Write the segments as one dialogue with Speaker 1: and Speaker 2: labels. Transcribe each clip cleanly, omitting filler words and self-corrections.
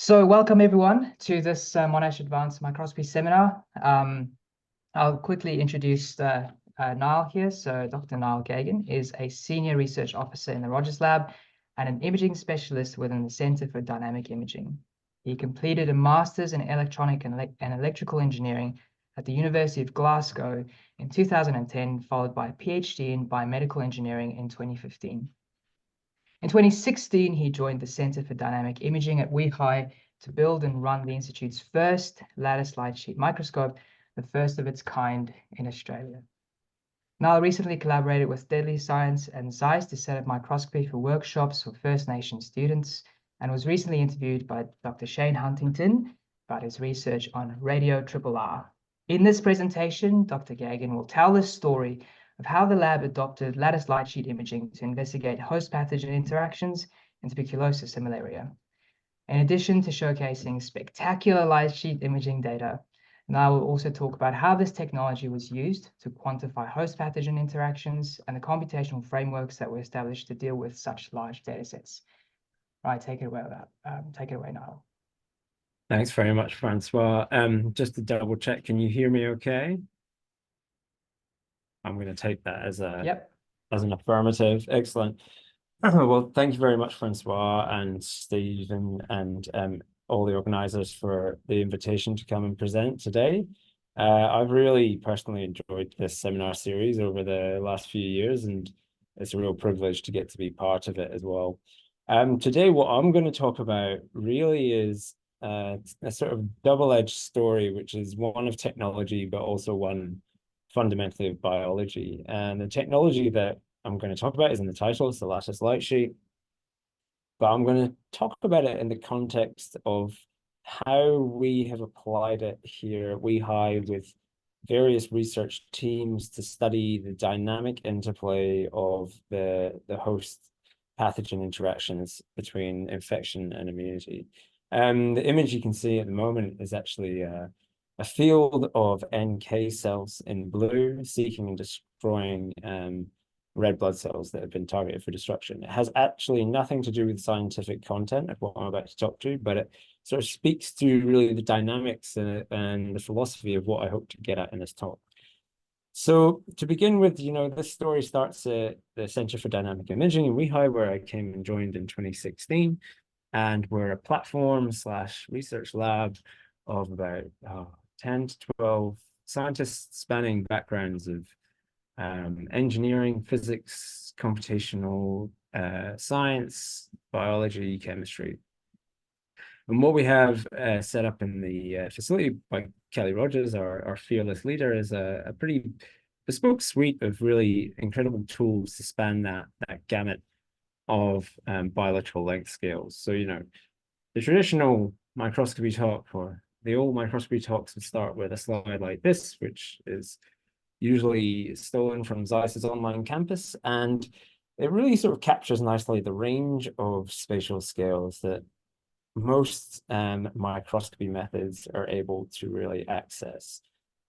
Speaker 1: So welcome everyone to this Monash Advanced Microscopy seminar. I'll quickly introduce Niall here. So Dr. Niall Geoghegan is a Senior Research Officer in the Rogers Lab and an imaging specialist within the Centre for Dynamic Imaging. He completed a Master's in Electronic and Electrical Engineering at the University of Glasgow in 2010, followed by a PhD in Biomedical Engineering in 2015. In 2016, he joined the Centre for Dynamic Imaging at WEHI to build and run the Institute's first lattice light sheet microscope, the first of its kind in Australia. Niall recently collaborated with Deadly Science and Zeiss to set up microscopy for workshops for First Nation students, and was recently interviewed by Dr. Shane Huntington about his research on radio RRR. In this presentation, Dr. Geoghegan will tell the story of how the lab adopted lattice light sheet imaging to investigate host pathogen interactions in tuberculosis and malaria. In addition to showcasing spectacular light sheet imaging data, Niall will also talk about how this technology was used to quantify host pathogen interactions and the computational frameworks that were established to deal with such large data sets. Right, take it away, Niall.
Speaker 2: Thanks very much, Francois. Just to double check, can you hear me okay? I'm going to take that as an affirmative. Excellent. Well, thank you very much, Francois and Stephen and all the organizers for the invitation to come and present today. I've really personally enjoyed this seminar series over the last few years, and it's a real privilege to get to be part of it as well. Today, what I'm going to talk about really is a sort of double-edged story, which is one of technology, but also one fundamentally of biology. And the technology that I'm going to talk about is in the title. It's the lattice light sheet. But I'm going to talk about it in the context of how we have applied it here at WEHI with various research teams to study the dynamic interplay of the host pathogen interactions between infection and immunity. The image you can see at the moment is actually a field of NK cells in blue seeking and destroying red blood cells that have been targeted for destruction. It has actually nothing to do with scientific content of what I'm about to talk to, but it sort of speaks to really the dynamics and the philosophy of what I hope to get at in this talk. So to begin with, this story starts at the Centre for Dynamic Imaging in WEHI, where I came and joined in 2016. And we're a platform / research lab of about 10 to 12 scientists spanning backgrounds of engineering, physics, computational science, biology, chemistry. And what we have set up in the facility by Kelly Rogers, our fearless leader, is a pretty bespoke suite of really incredible tools to span that gamut of biological length scales. So, the traditional microscopy talk or the old microscopy talks would start with a slide like this, which is usually stolen from Zeiss's online campus. And it really sort of captures nicely the range of spatial scales that most microscopy methods are able to really access.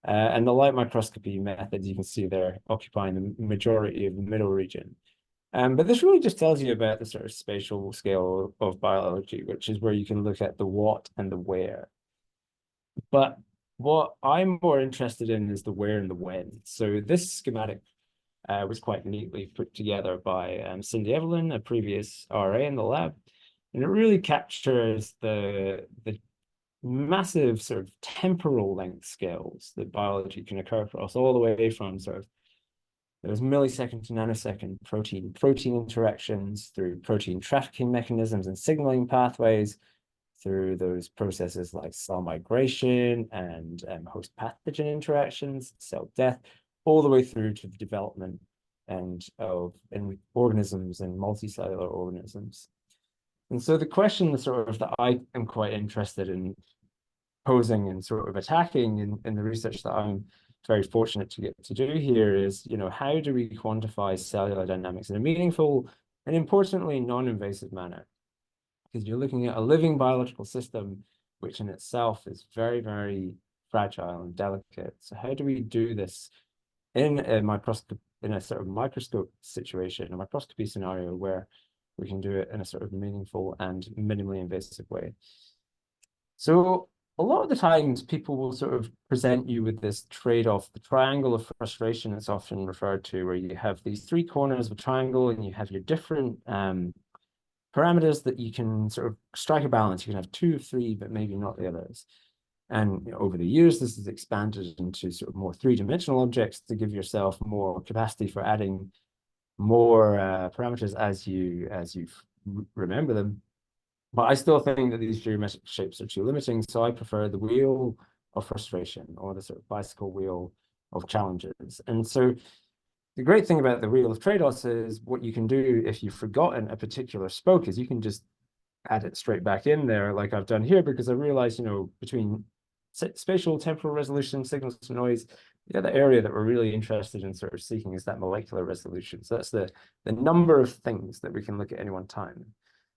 Speaker 2: And the light microscopy methods, you can see they're occupying the majority of the middle region. But this really just tells you about the sort of spatial scale of biology, which is where you can look at the what and the where. But what I'm more interested in is the where and the when. So this schematic was quite neatly put together by Cindy Evelyn, a previous RA in the lab. And it really captures the massive sort of temporal length scales that biology can occur across, all the way from sort of those millisecond to nanosecond protein interactions, through protein trafficking mechanisms and signaling pathways, through those processes like cell migration and host pathogen interactions, cell death, all the way through to the development in organisms and multicellular organisms. And so the question that I am quite interested in posing and sort of attacking in the research that I'm very fortunate to get to do here is, how do we quantify cellular dynamics in a meaningful and importantly non-invasive manner? Because you're looking at a living biological system, which in itself is very, very fragile and delicate. So how do we do this in a sort of microscope situation, a microscopy scenario where we can do it in a sort of meaningful and minimally invasive way? So a lot of the times people will sort of present you with this trade-off, the triangle of frustration it's often referred to, where you have these three corners of a triangle and you have your different parameters that you can sort of strike a balance. You can have two of three, but maybe not the others. And over the years, this has expanded into sort of more three-dimensional objects to give yourself more capacity for adding more parameters as you remember them. But I still think that these geometric shapes are too limiting, so I prefer the wheel of frustration, or the sort of bicycle wheel of challenges. And so the great thing about the wheel of trade-offs is what you can do if you've forgotten a particular spoke is you can just add it straight back in there, like I've done here, because I realized, between spatial temporal resolution, signals to noise, the other area that we're really interested in sort of seeking is that molecular resolution. So that's the number of things that we can look at any one time.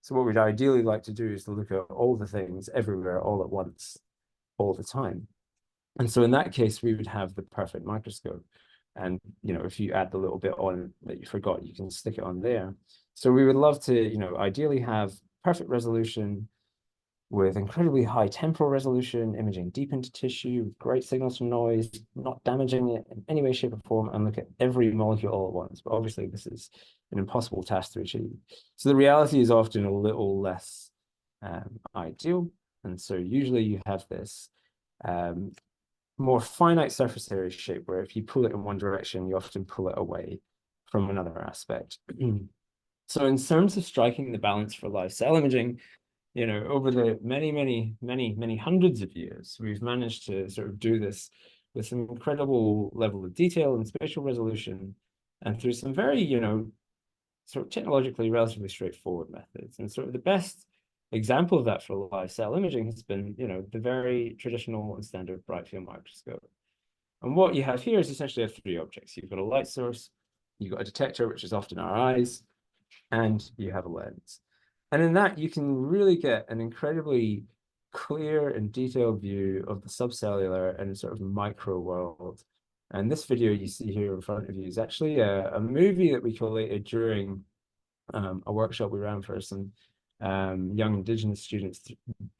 Speaker 2: So what we'd ideally like to do is to look at all the things everywhere, all at once, all the time. And so in that case, we would have the perfect microscope. And, if you add the little bit on that you forgot, you can stick it on there. So we would love to, ideally have perfect resolution with incredibly high temporal resolution, imaging deep into tissue, with great signals from noise, not damaging it in any way, shape, or form, and look at every molecule all at once. But obviously, this is an impossible task to achieve. So the reality is often a little less ideal. And so usually you have this more finite surface area shape, where if you pull it in one direction, you often pull it away from another aspect. So in terms of striking the balance for live cell imaging, over the many hundreds of years, we've managed to sort of do this with some incredible level of detail and spatial resolution, and through some very, sort of technologically relatively straightforward methods. And sort of the best example of that for live cell imaging has been, the very traditional and standard bright field microscope. And what you have here is essentially three objects. You've got a light source, you've got a detector, which is often our eyes, and you have a lens. And in that, you can really get an incredibly clear and detailed view of the subcellular and sort of micro world. And this video you see here in front of you is actually a movie that we collated during a workshop we ran for some young Indigenous students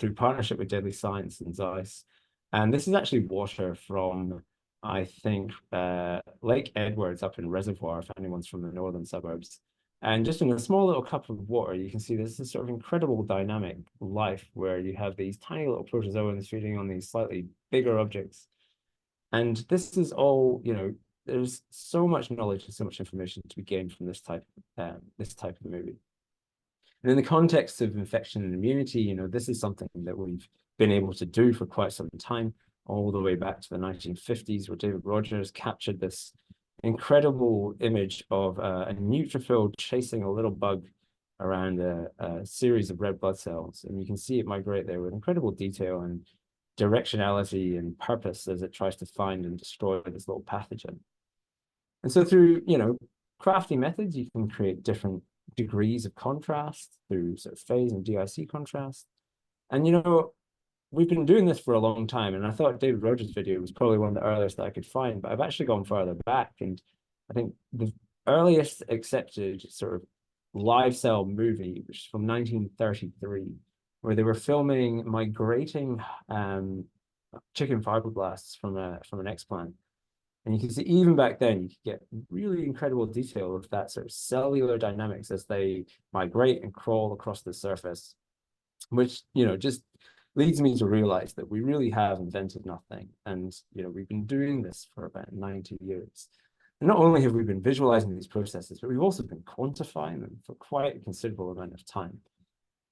Speaker 2: through partnership with Deadly Science and Zeiss. And this is actually water from, I think, Lake Edwards up in Reservoir, if anyone's from the northern suburbs. And just in a small little cup of water, you can see this is sort of incredible dynamic life where you have these tiny little protozoans feeding on these slightly bigger objects. And this is all, there's so much knowledge and so much information to be gained from this type of movie. And in the context of infection and immunity, this is something that we've been able to do for quite some time, all the way back to the 1950s, where David Rogers captured this incredible image of a neutrophil chasing a little bug around a series of red blood cells. And you can see it migrate there with incredible detail and directionality and purpose as it tries to find and destroy this little pathogen. And so through, crafty methods, you can create different degrees of contrast through sort of phase and DIC contrast. And, we've been doing this for a long time, and I thought David Rogers' video was probably one of the earliest that I could find, but I've actually gone further back, and I think the earliest accepted sort of live cell movie, which is from 1933, where they were filming migrating chicken fibroblasts from an explant. And you can see even back then, you could get really incredible detail of that sort of cellular dynamics as they migrate and crawl across the surface, which, just leads me to realize that we really have invented nothing. And, we've been doing this for about 90 years. And not only have we been visualizing these processes, but we've also been quantifying them for quite a considerable amount of time.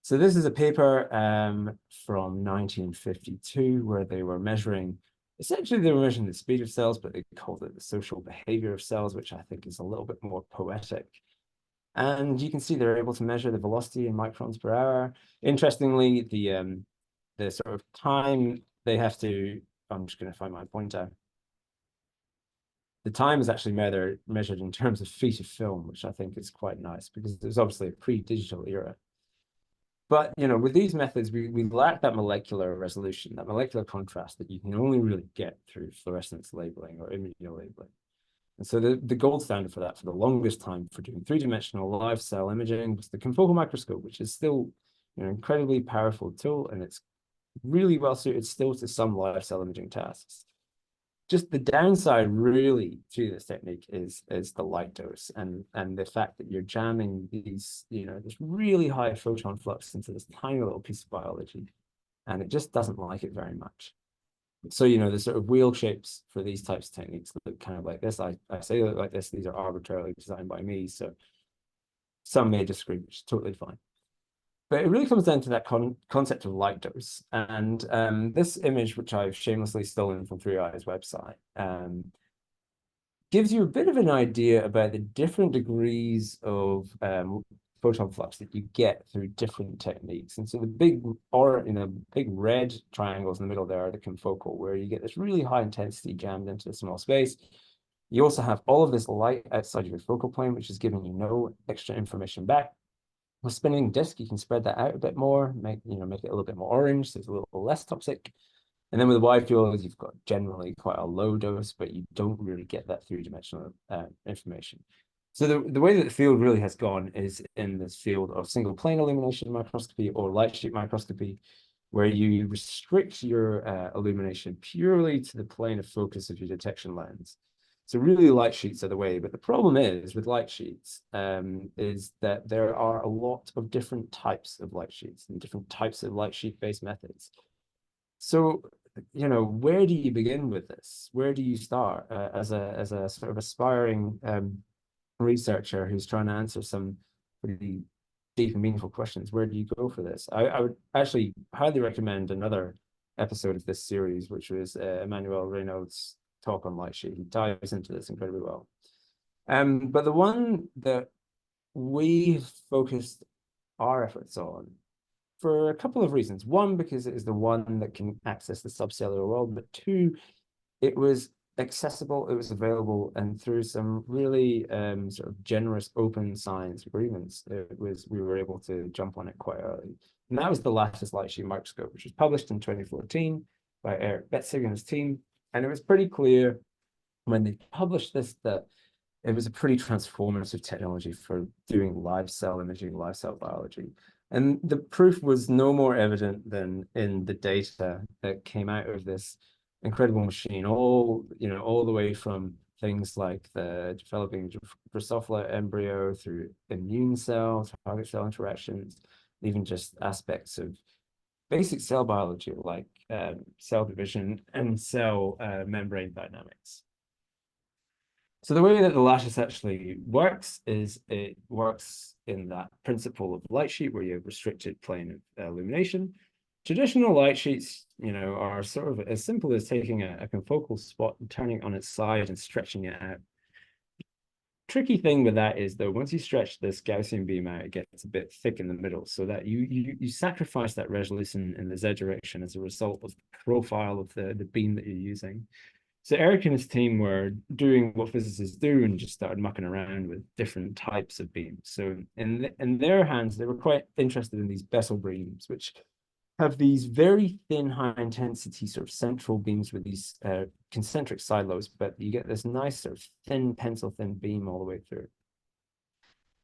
Speaker 2: So this is a paper from 1952, where they were measuring, essentially they were measuring the speed of cells, but they called it the social behavior of cells, which I think is a little bit more poetic. And you can see they're able to measure the velocity in microns per hour. Interestingly, the sort of time they have to, I'm just going to find my pointer. The time is actually measured in terms of feet of film, which I think is quite nice because there's obviously a pre-digital era. But, with these methods, we lack that molecular resolution, that molecular contrast that you can only really get through fluorescence labeling or immunolabeling. And so the gold standard for that for the longest time for doing three-dimensional live cell imaging was the confocal microscope, which is still an incredibly powerful tool, and it's really well suited still to some live cell imaging tasks. Just the downside really to this technique is the light dose and the fact that you're jamming these, this really high photon flux into this tiny little piece of biology, and it just doesn't like it very much. So, the sort of wheel shapes for these types of techniques look kind of like this. I say look like this, these are arbitrarily designed by me, so some may disagree, which is totally fine. But it really comes down to that concept of light dose. And this image, which I've shamelessly stolen from 3i's website, gives you a bit of an idea about the different degrees of photon flux that you get through different techniques. And so the big red triangles in the middle there are the confocal, where you get this really high intensity jammed into a small space. You also have all of this light outside of your focal plane, which is giving you no extra information back. With spinning disk, you can spread that out a bit more, make it a little bit more orange, so it's a little less toxic. And then with the wide field, you've got generally quite a low dose, but you don't really get that three-dimensional information. So the way that the field really has gone is in this field of single plane illumination microscopy or light sheet microscopy, where you restrict your illumination purely to the plane of focus of your detection lens. So really light sheets are the way, but the problem is with light sheets is that there are a lot of different types of light sheets and different types of light sheet based methods. So, where do you begin with this? Where do you start as a sort of aspiring researcher who's trying to answer some pretty deep and meaningful questions? Where do you go for this? I would actually highly recommend another episode of this series, which was Emmanuel Reynaud's talk on light sheet. He dives into this incredibly well. But the one that we've focused our efforts on for a couple of reasons. One, because it is the one that can access the subcellular world, but two, it was accessible, it was available, and through some really sort of generous open science agreements, we were able to jump on it quite early. And that was the lattice light sheet microscope, which was published in 2014 by Eric Betzig and his team. And it was pretty clear when they published this that it was a pretty transformative technology for doing live cell imaging, live cell biology. And the proof was no more evident than in the data that came out of this incredible machine, all the way from things like the developing Drosophila embryo through immune cell, target cell interactions, even just aspects of basic cell biology like cell division and cell membrane dynamics. So the way that the lattice actually works is it works in that principle of light sheet where you have restricted plane of illumination. Traditional light sheets, are sort of as simple as taking a confocal spot and turning it on its side and stretching it out. Tricky thing with that is, though, once you stretch this Gaussian beam out, it gets a bit thick in the middle, so that you sacrifice that resolution in the Z direction as a result of the profile of the beam that you're using. So Eric and his team were doing what physicists do and just started mucking around with different types of beams. So in their hands, they were quite interested in these Bessel beams, which have these very thin, high-intensity sort of central beams with these concentric side lobes, but you get this nice sort of thin, pencil-thin beam all the way through.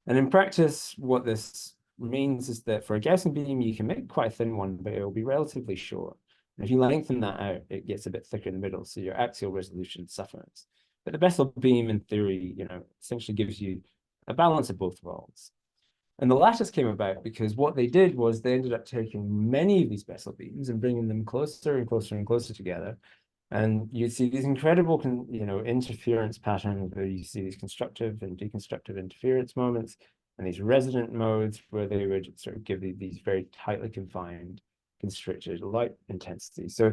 Speaker 2: And in practice, what this means is that for a Gaussian beam, you can make quite a thin one, but it will be relatively short. And if you lengthen that out, it gets a bit thicker in the middle, so your axial resolution suffers. But the Bessel beam, in theory, essentially gives you a balance of both worlds. And the lattice came about because what they did was they ended up taking many of these Bessel beams and bringing them closer and closer and closer together. And you'd see these incredible, interference patterns where you see these constructive and deconstructive interference moments and these resonant modes where they would sort of give these very tightly confined, constricted light intensity. So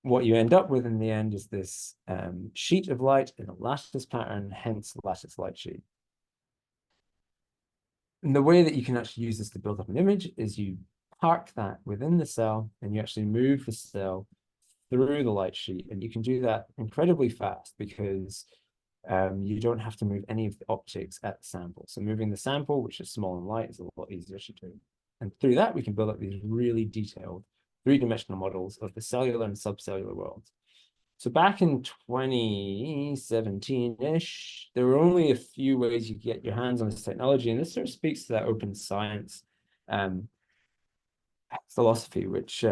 Speaker 2: what you end up with in the end is this sheet of light in a lattice pattern, hence lattice light sheet. And the way that you can actually use this to build up an image is you park that within the cell and you actually move the cell through the light sheet. And you can do that incredibly fast because you don't have to move any of the optics at the sample. So moving the sample, which is small and light, is a lot easier to do. And through that, we can build up these really detailed three-dimensional models of the cellular and subcellular worlds. So back in 2017-ish, there were only a few ways you could get your hands on this technology, and this sort of speaks to that open science philosophy, which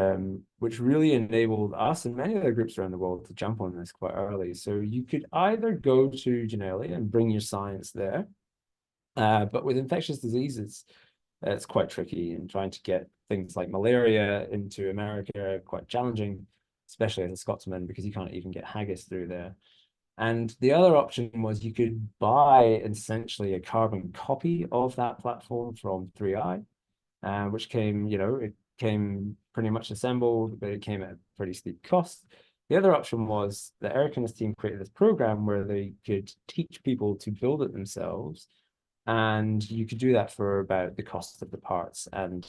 Speaker 2: really enabled us and many other groups around the world to jump on this quite early. So you could either go to Genelia and bring your science there, but with infectious diseases, it's quite tricky, and trying to get things like malaria into America quite challenging, especially as a Scotsman, because you can't even get haggis through there. And the other option was you could buy essentially a carbon copy of that platform from 3i, which came, it came pretty much assembled, but it came at a pretty steep cost. The other option was that Eric and his team created this program where they could teach people to build it themselves. And you could do that for about the cost of the parts and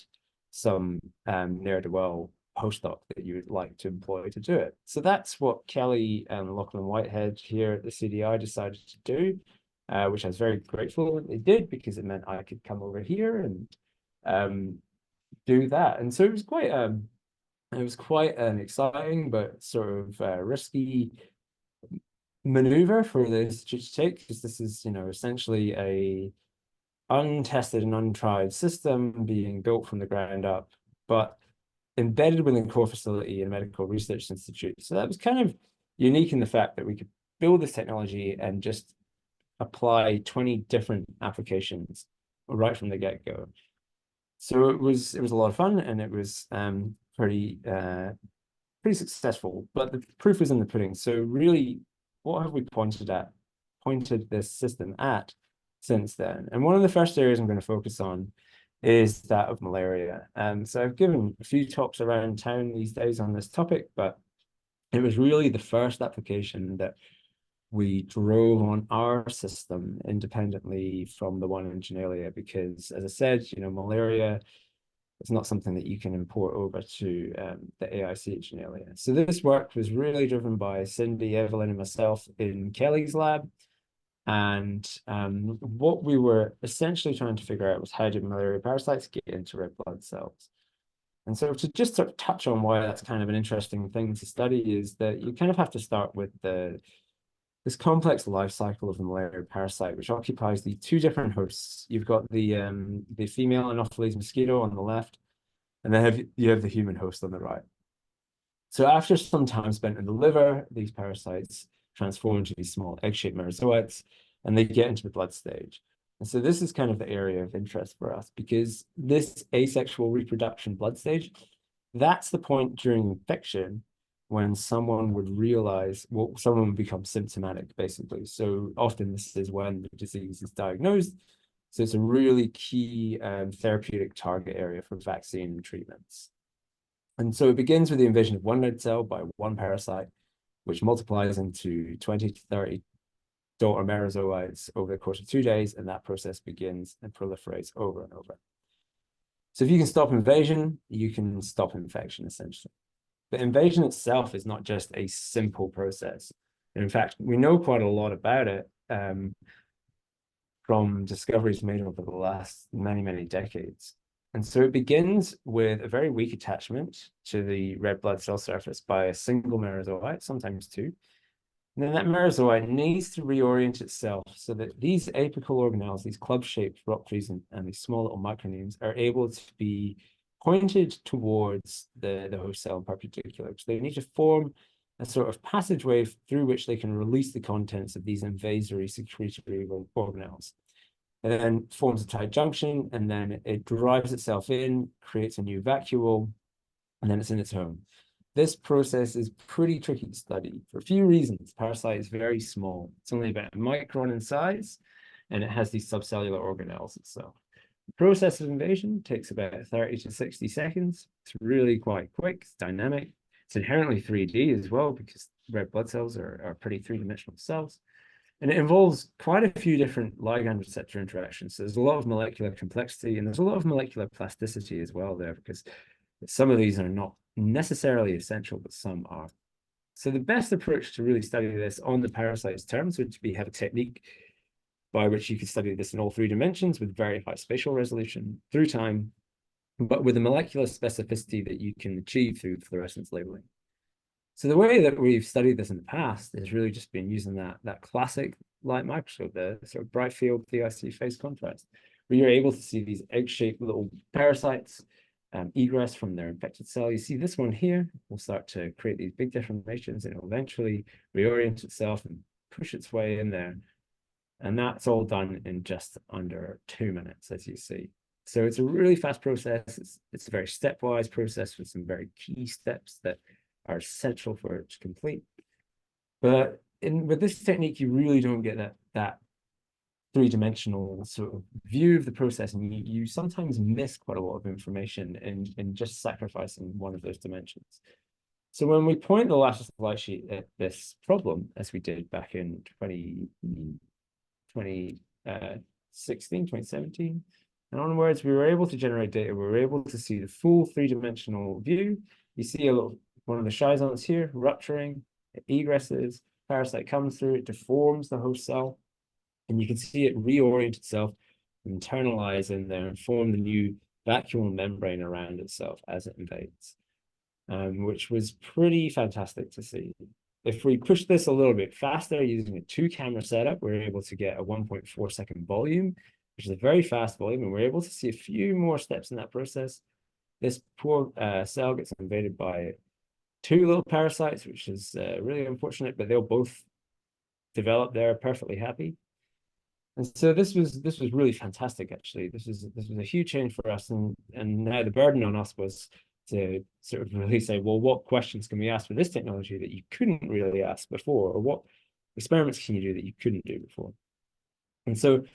Speaker 2: some ne'er-do-well postdoc that you would like to employ to do it. So that's what Kelly and Lachlan Whitehead here at the CDI decided to do, which I was very grateful that they did, because it meant I could come over here and do that. And so it was quite an exciting but sort of risky maneuver for the Institute to take, because this is, essentially a untested and untried system being built from the ground up, but embedded within a core facility in a medical research institute. So that was kind of unique in the fact that we could build this technology and just apply 20 different applications right from the get-go. So it was a lot of fun, and it was pretty successful, but the proof is in the pudding. So really, what have we pointed this system at since then? And one of the first areas I'm going to focus on is that of malaria. So I've given a few talks around town these days on this topic, but it was really the first application that we drove on our system independently from the one in Genelia, because, as I said, malaria is not something that you can import over to the AIC at Genelia. So this work was really driven by Cindy, Evelyn, and myself in Kelly's lab. And what we were essentially trying to figure out was, how did malaria parasites get into red blood cells? And so to just sort of touch on why that's kind of an interesting thing to study, is that you kind of have to start with this complex life cycle of the malaria parasite, which occupies the two different hosts. You've got the female Anopheles mosquito on the left, and then you have the human host on the right. So after some time spent in the liver, these parasites transform into these small egg-shaped merozoites, and they get into the blood stage. And so this is kind of the area of interest for us, because this asexual reproduction blood stage, that's the point during infection when someone would realize, well, someone would become symptomatic, basically. So often this is when the disease is diagnosed. So it's a really key therapeutic target area for vaccine treatments. And so it begins with the invasion of one red cell by one parasite, which multiplies into 20 to 30 daughter merozoites over the course of 2 days, and that process begins and proliferates over and over. So if you can stop invasion, you can stop infection, essentially. But invasion itself is not just a simple process. And in fact, we know quite a lot about it from discoveries made over the last many, many decades. And so it begins with a very weak attachment to the red blood cell surface by a single merozoite, sometimes two. And then that merozoite needs to reorient itself so that these apical organelles, these club-shaped rock trees and these small little micronemes, are able to be pointed towards the host cell in particular. So they need to form a sort of passageway through which they can release the contents of these invasory secretory organelles. It then forms a tight junction, and then it drives itself in, creates a new vacuole, and then it's in its home. This process is pretty tricky to study for a few reasons. The parasite is very small. It's only about a micron in size, and it has these subcellular organelles itself. The process of invasion takes about 30 to 60 seconds. It's really quite quick, it's dynamic. It's inherently 3D as well, because red blood cells are pretty three-dimensional cells. And it involves quite a few different ligand receptor interactions. So there's a lot of molecular complexity, and there's a lot of molecular plasticity as well there, because some of these are not necessarily essential, but some are. So the best approach to really study this on the parasite's terms would be have a technique by which you could study this in all 3 dimensions with very high spatial resolution through time, but with a molecular specificity that you can achieve through fluorescence labeling. So the way that we've studied this in the past has really just been using that classic light microscope, the sort of bright field DIC phase contrast, where you're able to see these egg-shaped little parasites egress from their infected cell. You see this one here will start to create these big deformations, and it will eventually reorient itself and push its way in there. And that's all done in just under 2 minutes, as you see. So it's a really fast process. It's a very stepwise process with some very key steps that are essential for it to complete. But with this technique, you really don't get that three-dimensional sort of view of the process, and you sometimes miss quite a lot of information in just sacrificing one of those dimensions. So when we point the lattice light sheet at this problem, as we did back in 2017, and onwards, we were able to generate data. We were able to see the full three-dimensional view. You see one of the chizons here rupturing, it egresses, parasite comes through, it deforms the host cell, and you can see it reorient itself, internalize in there, and form the new vacuole membrane around itself as it invades, which was pretty fantastic to see. If we push this a little bit faster using a 2-camera setup, we're able to get a 1.4 second volume, which is a very fast volume, and we're able to see a few more steps in that process. This poor cell gets invaded by 2 little parasites, which is really unfortunate, but they'll both develop there perfectly happy. And so this was really fantastic, actually. This was a huge change for us, and now the burden on us was to sort of really say, well, what questions can we ask for this technology that you couldn't really ask before, or what experiments can you do that you couldn't do before? And so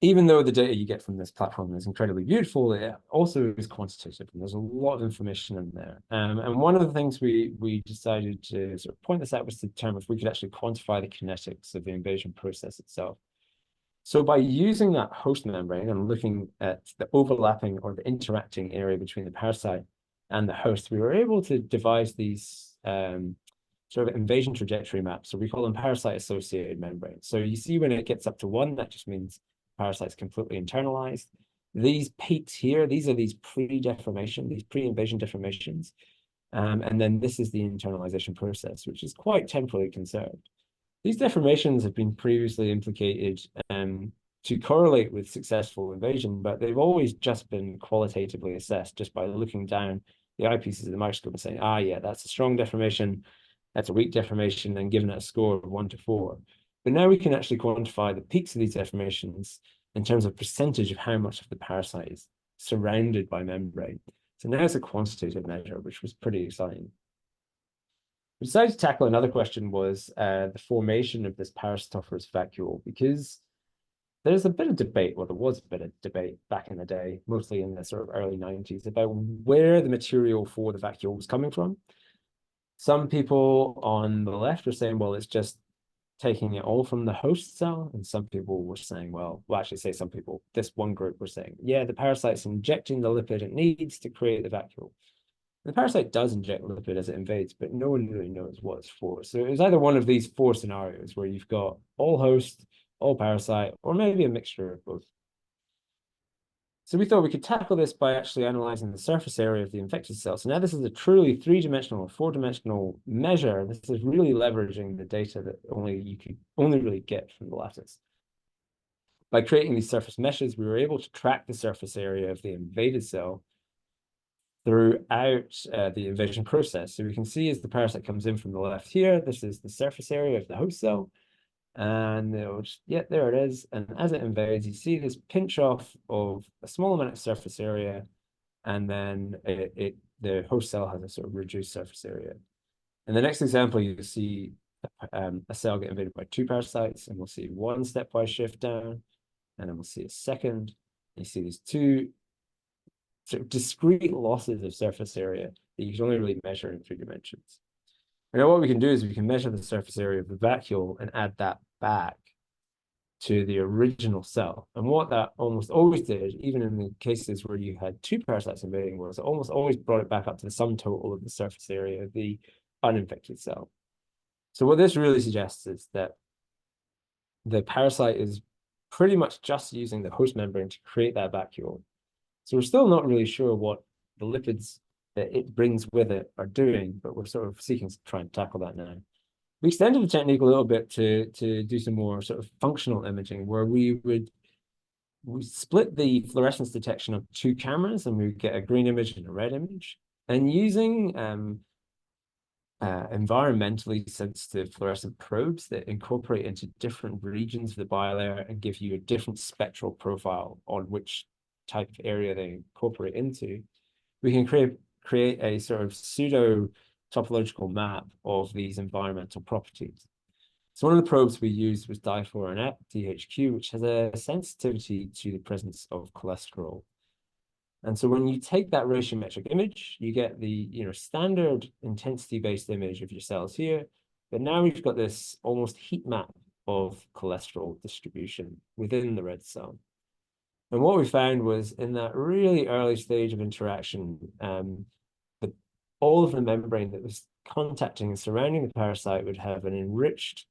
Speaker 2: even though the data you get from this platform is incredibly beautiful, it also is quantitative, and there's a lot of information in there. And one of the things we decided to sort of point this out was to determine if we could actually quantify the kinetics of the invasion process itself. So by using that host membrane and looking at the overlapping or the interacting area between the parasite and the host, we were able to devise these sort of invasion trajectory maps. So we call them parasite-associated membranes. So you see when it gets up to 1, that just means parasite's completely internalized. These peaks here, these are these pre-deformation, these pre-invasion deformations. And then this is the internalization process, which is quite temporally conserved. These deformations have been previously implicated to correlate with successful invasion, but they've always just been qualitatively assessed just by looking down the eyepieces of the microscope and saying, yeah, that's a strong deformation, that's a weak deformation, and giving it a score of 1 to 4. But now we can actually quantify the peaks of these deformations in terms of percentage of how much of the parasite is surrounded by membrane. So now it's a quantitative measure, which was pretty exciting. We decided to tackle another question, was the formation of this parasitophorous vacuole, because there's a bit of debate, well, there was a bit of debate back in the day, mostly in the sort of early 90s, about where the material for the vacuole was coming from. Some people on the left were saying, well, it's just taking it all from the host cell, and some people were saying, some people, this one group were saying, yeah, the parasite's injecting the lipid it needs to create the vacuole. The parasite does inject lipid as it invades, but no one really knows what it's for. So it was either one of these 4 scenarios where you've got all host, all parasite, or maybe a mixture of both. So we thought we could tackle this by actually analyzing the surface area of the infected cell. So now this is a truly 3-dimensional or 4-dimensional measure. This is really leveraging the data that you could only really get from the lattice. By creating these surface meshes, we were able to track the surface area of the invaded cell throughout the invasion process. So we can see as the parasite comes in from the left here, this is the surface area of the host cell. And there it is. And as it invades, you see this pinch off of a small amount of surface area, and then the host cell has a sort of reduced surface area. In the next example, you see a cell get invaded by 2 parasites, and we'll see 1 stepwise shift down, and then we'll see a second. You see these 2 sort of discrete losses of surface area that you can only really measure in 3 dimensions. And now what we can do is we can measure the surface area of the vacuole and add that back to the original cell. And what that almost always did, even in the cases where you had 2 parasites invading, was it almost always brought it back up to the sum total of the surface area of the uninfected cell. So what this really suggests is that the parasite is pretty much just using the host membrane to create that vacuole. So we're still not really sure what the lipids that it brings with it are doing, but we're sort of seeking to try and tackle that now. We extended the technique a little bit to do some more sort of functional imaging, where we would we split the fluorescence detection of 2 cameras, and we get a green image and a red image. And using environmentally sensitive fluorescent probes that incorporate into different regions of the biolayer and give you a different spectral profile on which type of area they incorporate into, we can create a sort of pseudo topological map of these environmental properties. So one of the probes we used was di4NF, DHQ, which has a sensitivity to the presence of cholesterol. And so when you take that ratiometric image, you get the standard intensity-based image of your cells here. But now we've got this almost heat map of cholesterol distribution within the red cell. And what we found was in that really early stage of interaction, all of the membrane that was contacting and surrounding the parasite would have an enriched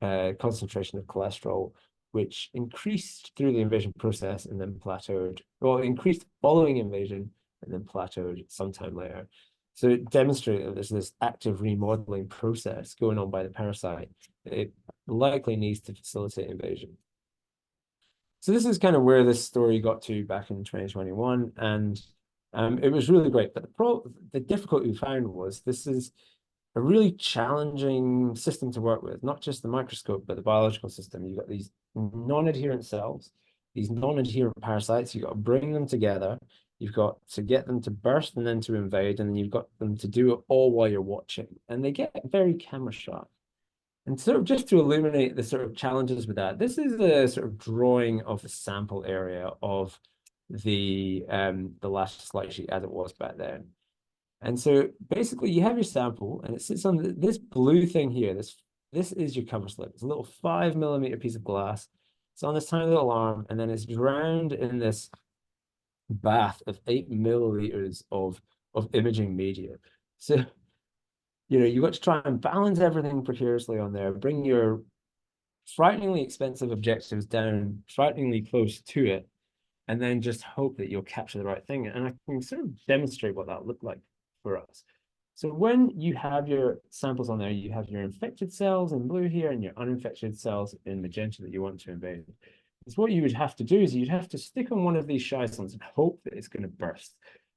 Speaker 2: concentration of cholesterol, which increased through the invasion process and then plateaued, well, increased following invasion and then plateaued sometime later. So it demonstrated that there's this active remodeling process going on by the parasite. It likely needs to facilitate invasion. So this is kind of where this story got to back in 2021, and it was really great. But the difficulty we found was this is a really challenging system to work with, not just the microscope, but the biological system. You've got these non-adherent cells, these non-adherent parasites. You've got to bring them together. You've got to get them to burst and then to invade, and then you've got them to do it all while you're watching. And they get very camera shy. And sort of just to illuminate the sort of challenges with that, this is a sort of drawing of the sample area of the last slide sheet as it was back then. And so basically you have your sample and it sits on this blue thing here. This is your cover slip. It's a little 5mm piece of glass. It's on this tiny little arm, and then it's drowned in this bath of 8 milliliters of imaging media. So you've got to try and balance everything precariously on there, bring your frighteningly expensive objectives down frighteningly close to it, and then just hope that you'll capture the right thing. And I can sort of demonstrate what that looked like for us. So when you have your samples on there, you have your infected cells in blue here and your uninfected cells in magenta that you want to invade. So what you would have to do is you'd have to stick on one of these schistons and hope that it's going to burst.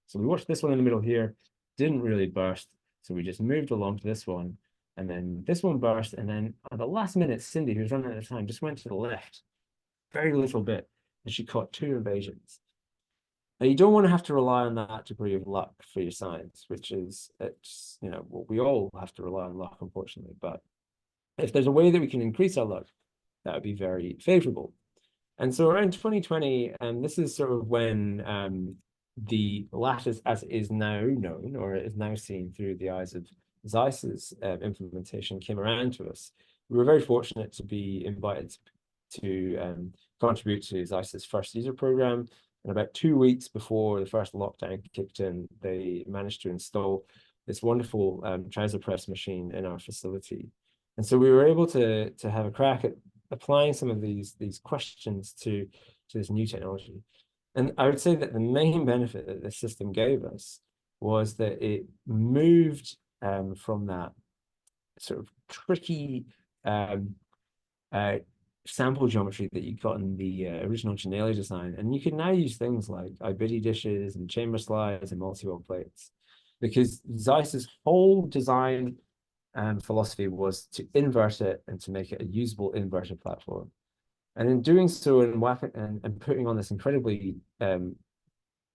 Speaker 2: So we watched this one in the middle here, didn't really burst. So we just moved along to this one, and then this one burst, and then at the last minute, Cindy, who's running at the time, just went to the left, very little bit, and she caught 2 invasions. Now, you don't want to have to rely on that degree of luck for your science, which is, well, we all have to rely on luck, unfortunately. But if there's a way that we can increase our luck, that would be very favorable. And so around 2020, and this is sort of when the lattice as it is now known, or is now seen through the eyes of Zeiss's implementation, came around to us. We were very fortunate to be invited to contribute to Zeiss's first user program. And about 2 weeks before the first lockdown kicked in, they managed to install this wonderful trouser press machine in our facility. And so we were able to have a crack at applying some of these questions to this new technology. And I would say that the main benefit that this system gave us was that it moved from that sort of tricky sample geometry that you got in the original Genelia design. And you can now use things like IBIDI dishes and chamber slides and multi-well plates, because Zeiss's whole design philosophy was to invert it and to make it a usable inverter platform. And in doing so and putting on this incredibly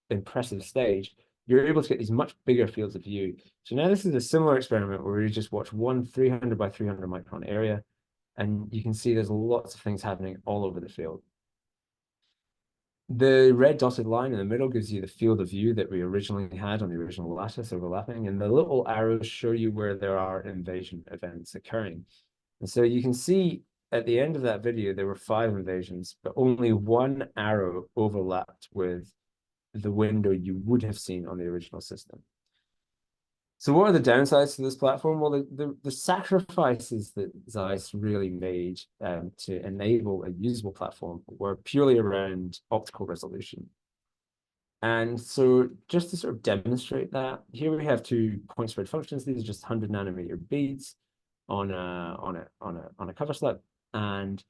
Speaker 2: impressive stage, you're able to get these much bigger fields of view. So now this is a similar experiment where we just watch one 300 by 300 micron area, and you can see there's lots of things happening all over the field. The red dotted line in the middle gives you the field of view that we originally had on the original lattice overlapping, and the little arrows show you where there are invasion events occurring. And so you can see at the end of that video, there were 5 invasions, but only 1 arrow overlapped with the window you would have seen on the original system. So what are the downsides to this platform? Well, the sacrifices that Zeiss really made to enable a usable platform were purely around optical resolution. And so just to sort of demonstrate that, here we have 2 point spread functions. These are just 100 nanometer beads on a cover slip. And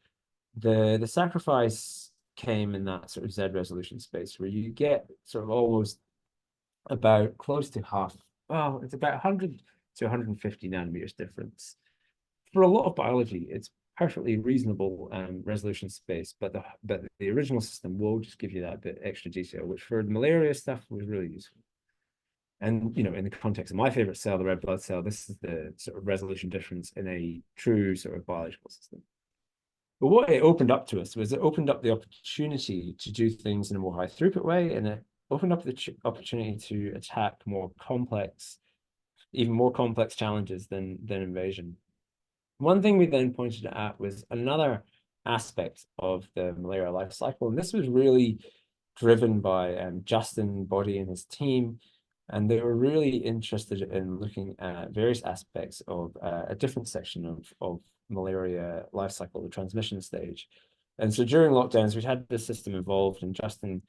Speaker 2: the sacrifice came in that sort of Z resolution space where you get sort of almost about close to half, well, it's about 100 to 150 nanometers difference. For a lot of biology, it's perfectly reasonable resolution space, but the original system will just give you that bit extra detail, which for the malaria stuff was really useful. And, you know, in the context of my favorite cell, the red blood cell, this is the sort of resolution difference in a true sort of biological system. But what it opened up to us was it opened up the opportunity to do things in a more high throughput way, and it opened up the opportunity to attack more complex, even more complex challenges than invasion. One thing we then pointed at was another aspect of the malaria life cycle, and this was really driven by Justin Body and his team, and they were really interested in looking at various aspects of a different section of malaria life cycle, the transmission stage. And so during lockdowns, we'd had this system involved, and Justin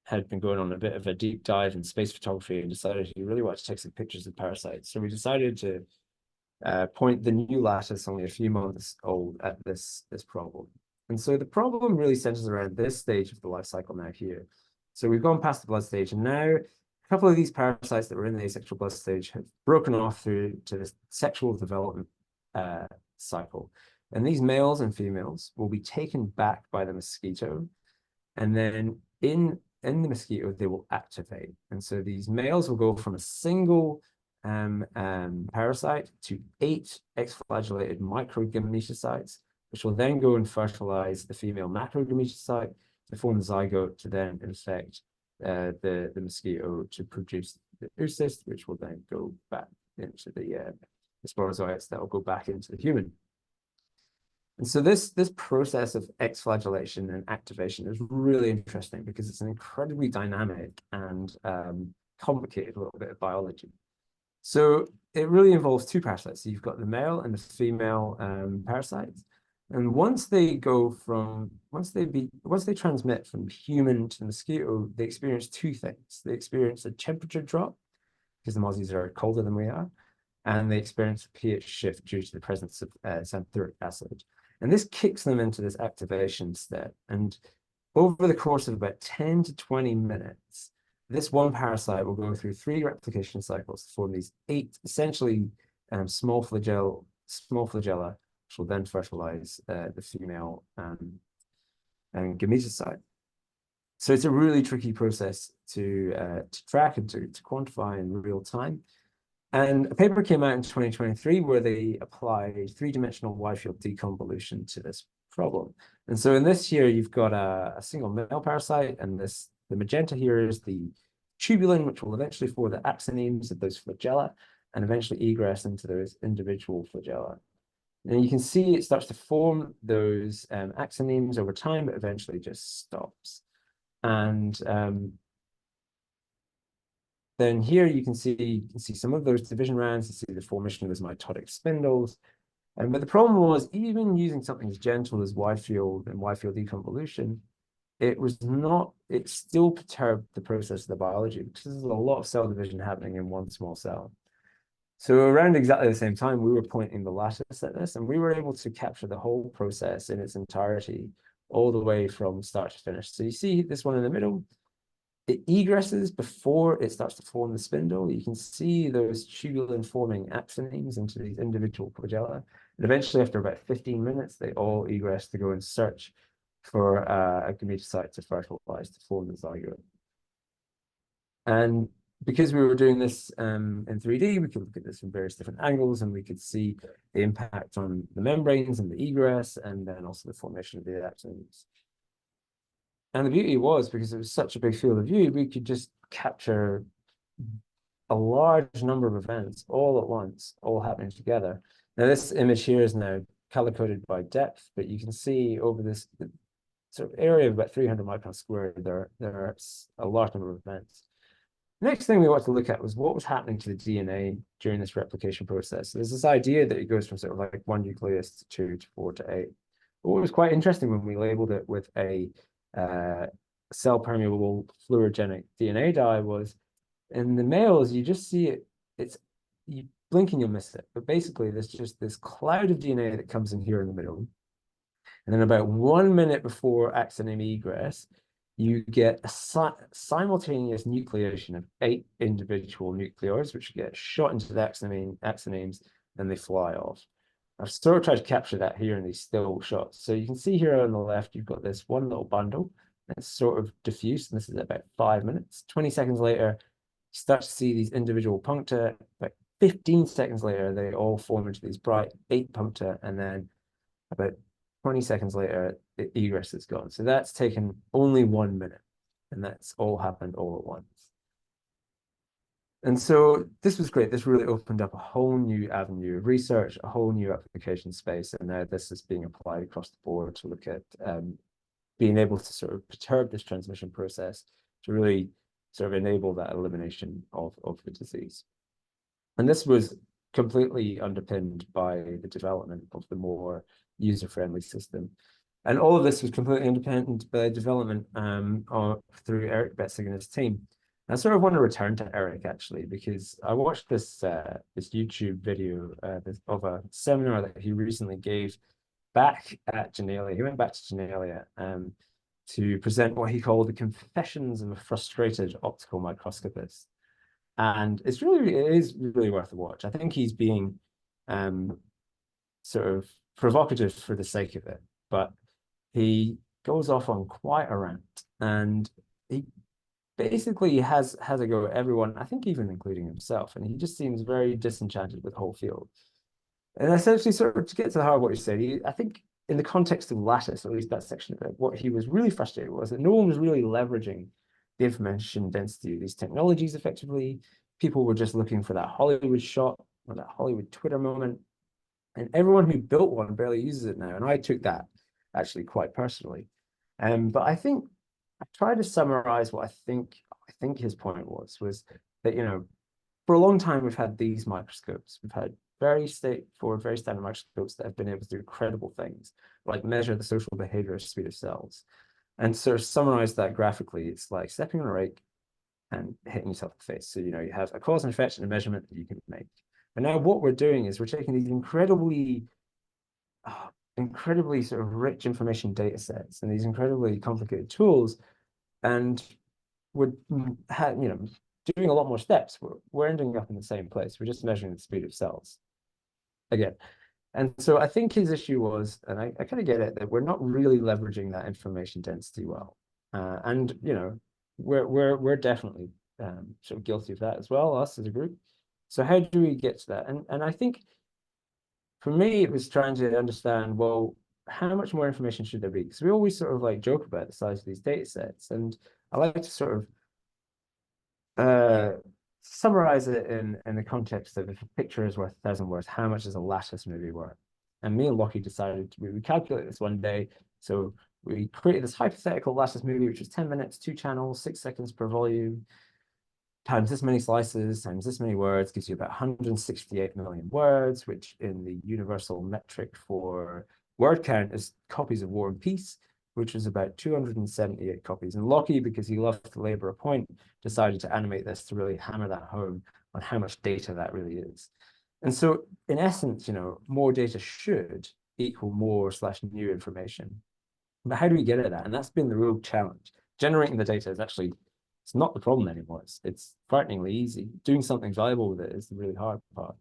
Speaker 2: had been going on a bit of a deep dive in space photography and decided he really wanted to take some pictures of parasites. So we decided to point the new lattice, only a few months old, at this problem. And so the problem really centers around this stage of the life cycle now here. So we've gone past the blood stage, and now a couple of these parasites that were in the asexual blood stage have broken off through to this sexual development cycle. And these males and females will be taken back by the mosquito, and then in the mosquito, they will activate. And so these males will go from a single parasite to 8 exflagellated microgametocytes, which will then go and fertilize the female macrogametocyte to form the zygote to then infect the mosquito to produce the oocyst, which will then go back into the sporozoites that will go back into the human. And so this process of exflagellation and activation is really interesting because it's an incredibly dynamic and complicated little bit of biology. So it really involves 2 parasites. So you've got the male and the female parasites. And once they transmit from human to the mosquito, they experience 2 things. They experience a temperature drop, because the mozzies are colder than we are, and they experience a pH shift due to the presence of xanthuric acid. And this kicks them into this activation step. And over the course of about 10 to 20 minutes, this one parasite will go through 3 replication cycles to form these 8 essentially small flagella, which will then fertilize the female gametocyte. So it's a really tricky process to track and to quantify in real time. And a paper came out in 2023 where they applied 3-dimensional wide field deconvolution to this problem. And so in this here, you've got a single male parasite, and the magenta here is the tubulin, which will eventually form the axonemes of those flagella and eventually egress into those individual flagella. And you can see it starts to form those axonemes over time, but eventually just stops. And then here you can see some of those division rounds. You see the formation of those mitotic spindles. But the problem was, even using something as gentle as wide field and wide field deconvolution, it still perturbed the process of the biology, because there's a lot of cell division happening in one small cell. So around exactly the same time, we were pointing the lattice at this, and we were able to capture the whole process in its entirety, all the way from start to finish. So you see this one in the middle, it egresses before it starts to form the spindle. You can see those tubulin forming axonemes into these individual flagella. And eventually, after about 15 minutes, they all egress to go and search for a gametocyte to fertilize to form the zygote. And because we were doing this in 3D, we could look at this from various different angles, and we could see the impact on the membranes and the egress, and then also the formation of the axonemes. And the beauty was, because it was such a big field of view, we could just capture a large number of events all at once, all happening together. Now, this image here is now color-coded by depth, but you can see over this sort of area of about 300 microns squared, there are a large number of events. Next thing we wanted to look at was what was happening to the DNA during this replication process. So there's this idea that it goes from sort of like 1 nucleus to 2 to 4 to 8. But what was quite interesting when we labeled it with a cell permeable fluorogenic DNA dye was, in the males, you just see it, you blink and you'll miss it. But basically, there's just this cloud of DNA that comes in here in the middle. And then about 1 minute before axoneme egress, you get a simultaneous nucleation of 8 individual nucleoids, which get shot into the axonemes, and they fly off. I've sort of tried to capture that here in these still shots. So you can see here on the left, you've got this one little bundle that's sort of diffuse, and this is about 5 minutes. 20 seconds later, you start to see these individual puncta. About 15 seconds later, they all form into these bright 8 puncta, and then about 20 seconds later, the egress is gone. So that's taken only 1 minute, and that's all happened all at once. And so this was great. This really opened up a whole new avenue of research, a whole new application space. And now this is being applied across the board to look at being able to sort of perturb this transmission process to really sort of enable that elimination of the disease. And this was completely underpinned by the development of the more user-friendly system. And all of this was completely independent by development through Eric Betzig and his team. I sort of want to return to Eric, actually, because I watched this YouTube video of a seminar that he recently gave back at Genelia. He went back to Genelia to present what he called the Confessions of a Frustrated Optical Microscopist. And it is really worth a watch. I think he's being sort of provocative for the sake of it, but he goes off on quite a rant, and he basically has a go at everyone, I think even including himself, and he just seems very disenchanted with the whole field. And essentially, sort of to get to the heart of what you said, I think in the context of lattice, or at least that section of it, what he was really frustrated was that no one was really leveraging the information density of these technologies effectively. People were just looking for that Hollywood shot or that Hollywood Twitter moment, and everyone who built one barely uses it now. And I took that actually quite personally. But I think I tried to summarize what I think his point was that, you know, for a long time we've had these microscopes. We've had very straightforward, very standard microscopes that have been able to do incredible things, like measure the social behavior of a suite of cells. And sort of summarize that graphically, it's like stepping on a rake and hitting yourself in the face. So, you know, you have a cause and effect and a measurement that you can make. But now what we're doing is we're taking these incredibly sort of rich information data sets and these incredibly complicated tools, and we're doing a lot more steps. We're ending up in the same place. We're just measuring the speed of cells again. And so I think his issue was, and I kind of get it, that we're not really leveraging that information density well. And you know, we're definitely sort of guilty of that as well, us as a group. So how do we get to that? And I think for me, it was trying to understand, well, how much more information should there be? Because we always sort of like joke about the size of these data sets, and I like to sort of summarize it in the context of if a picture is worth 1,000 words, how much is a lattice movie worth? And me and Lockie decided we calculate this one day. So we created this hypothetical lattice movie, which was 10 minutes, 2 channels, 6 seconds per volume, times this many slices, times this many words, gives you about 168 million words, which in the universal metric for word count is copies of War and Peace, which was about 278 copies. And Lockie, because he loved to labor a point, decided to animate this to really hammer that home on how much data that really is. And so in essence, you know, more data should equal more / new information. But how do we get at that? And that's been the real challenge. Generating the data is actually, it's not the problem anymore. It's frighteningly easy. Doing something valuable with it is the really hard part.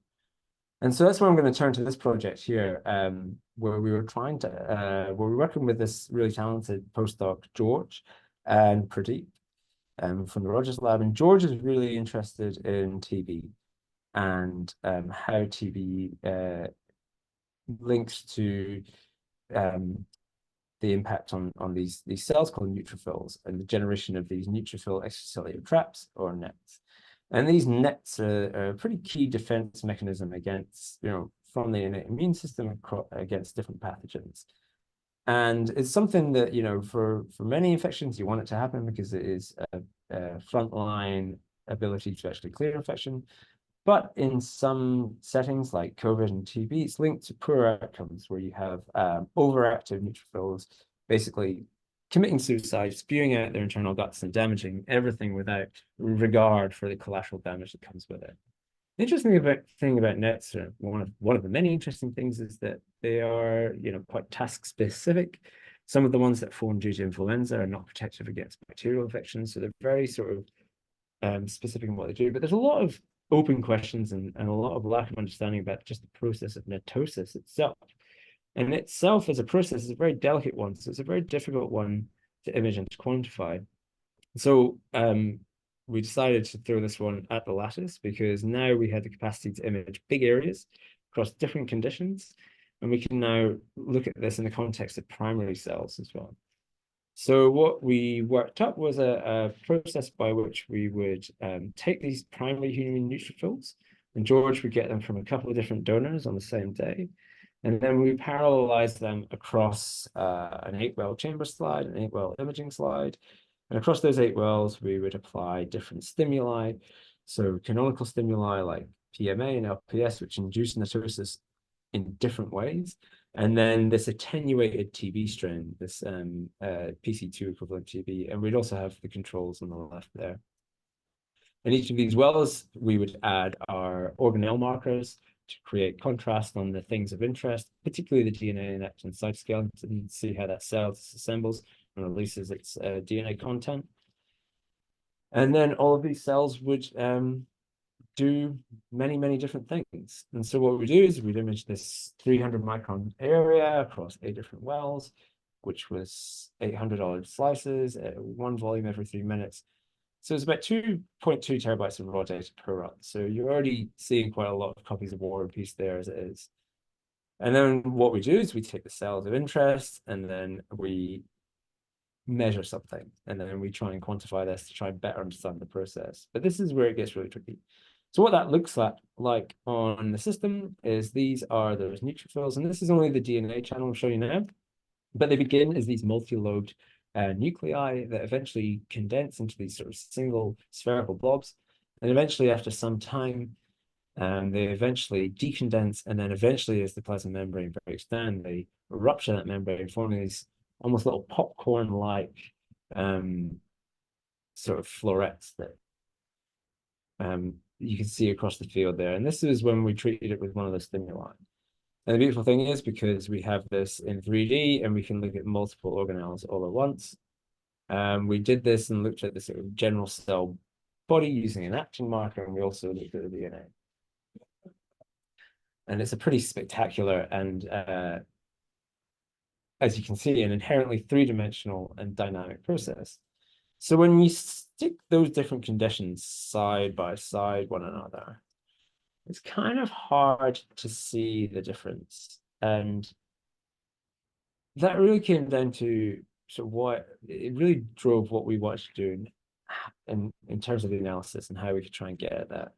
Speaker 2: And so that's where I'm going to turn to this project here, where we were trying to, where we're working with this really talented postdoc, George and Pradeep, from the Rogers Lab. And George is really interested in TB and how TB links to the impact on these cells called neutrophils and the generation of these neutrophil extracellular traps or nets. And these nets are a pretty key defense mechanism against, you know, from the innate immune system against different pathogens. And it's something that, you know, for many infections, you want it to happen because it is a frontline ability to actually clear infection. But in some settings like COVID and TB, it's linked to poor outcomes where you have overactive neutrophils basically committing suicide, spewing out their internal guts and damaging everything without regard for the collateral damage that comes with it. The interesting thing about nets, one of the many interesting things, is that They are, quite task specific. Some of the ones that form due to influenza are not protective against bacterial infections. So they're very sort of specific in what they do. But there's a lot of open questions and a lot of lack of understanding about just the process of mitosis itself. And itself as a process is a very delicate one. So it's a very difficult one to image and to quantify. So we decided to throw this one at the lattice because now we had the capacity to image big areas across different conditions. And we can now look at this in the context of primary cells as well. So what we worked up was a process by which we would take these primary human neutrophils, and George would get them from a couple of different donors on the same day. And then we parallelize them across an 8-well chamber slide, an 8-well imaging slide. And across those 8 wells, we would apply different stimuli. So canonical stimuli like PMA and LPS, which induce mitosis in different ways. And then this attenuated TB strain, this PC2 equivalent TB. And we'd also have the controls on the left there. In each of these wells, we would add our organelle markers to create contrast on the things of interest, particularly the DNA and actin cytoskeleton, and see how that cell disassembles and releases its DNA content. And then all of these cells would do many different things. And so what we do is we'd image this 300 micron area across 8 different wells, which was 800 olive slices at 1 volume every 3 minutes. So it's about 2.2 terabytes of raw data per run. So you're already seeing quite a lot of copies of War and Peace there as it is. And then what we do is we take the cells of interest and then we measure something. And then we try and quantify this to try and better understand the process. But this is where it gets really tricky. So what that looks like on the system is these are those neutrophils. And this is only the DNA channel I'm showing you now. But they begin as these multi-lobed nuclei that eventually condense into these sort of single spherical blobs. And eventually, after some time, they eventually decondense. And then eventually, as the plasma membrane breaks down, they rupture that membrane, forming these almost little popcorn-like sort of florets that you can see across the field there. And this is when we treated it with one of the stimuli. And the beautiful thing is because we have this in 3D and we can look at multiple organelles all at once. We did this and looked at the sort of general cell body using an actin marker, and we also looked at the DNA. And it's a pretty spectacular and, as you can see, an inherently 3-dimensional and dynamic process. So when you stick those different conditions side by side one another, it's kind of hard to see the difference. And that really came down to sort of what it really drove what we wanted to do in terms of the analysis and how we could try and get at that.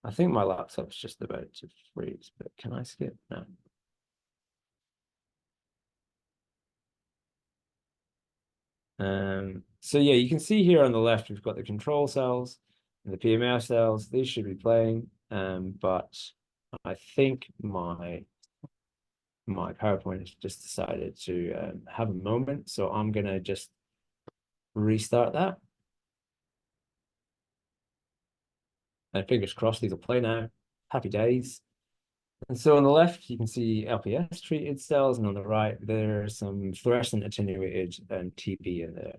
Speaker 2: I think my laptop's just about to freeze, but can I skip? No. So yeah, you can see here on the left, we've got the control cells and the PMR cells. These should be playing, but I think my PowerPoint has just decided to have a moment. So I'm gonna just restart that. And fingers crossed, these will play now. Happy days. And so on the left, you can see LPS treated cells, and on the right, there's some fluorescent attenuated TB in there.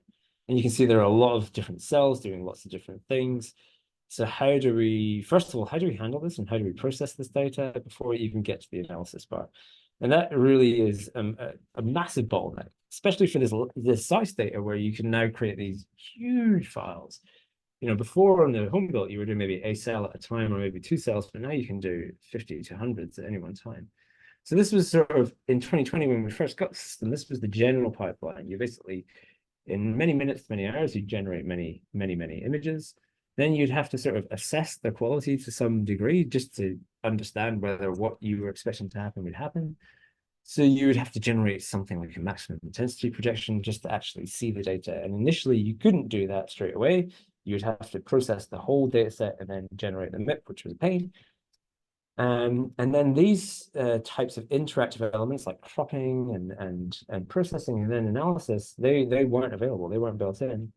Speaker 2: And you can see there are a lot of different cells doing lots of different things. So how do we, first of all, how do we handle this and how do we process this data before we even get to the analysis part? And that really is a massive bottleneck, especially for this size data where you can now create these huge files. Before on the home built, you were doing maybe a cell at a time or maybe 2 cells, but now you can do 50 to hundreds at any one time. So this was sort of in 2020 when we first got the system, this was the general pipeline. You basically, in many minutes, many hours, you generate many images. Then you'd have to sort of assess the quality to some degree just to understand whether what you were expecting to happen would happen. So you would have to generate something like a maximum intensity projection just to actually see the data. And initially, you couldn't do that straight away. You'd have to process the whole data set and then generate the MIP, which was a pain. And then these types of interactive elements like cropping and processing and then analysis, they weren't available. They weren't built in.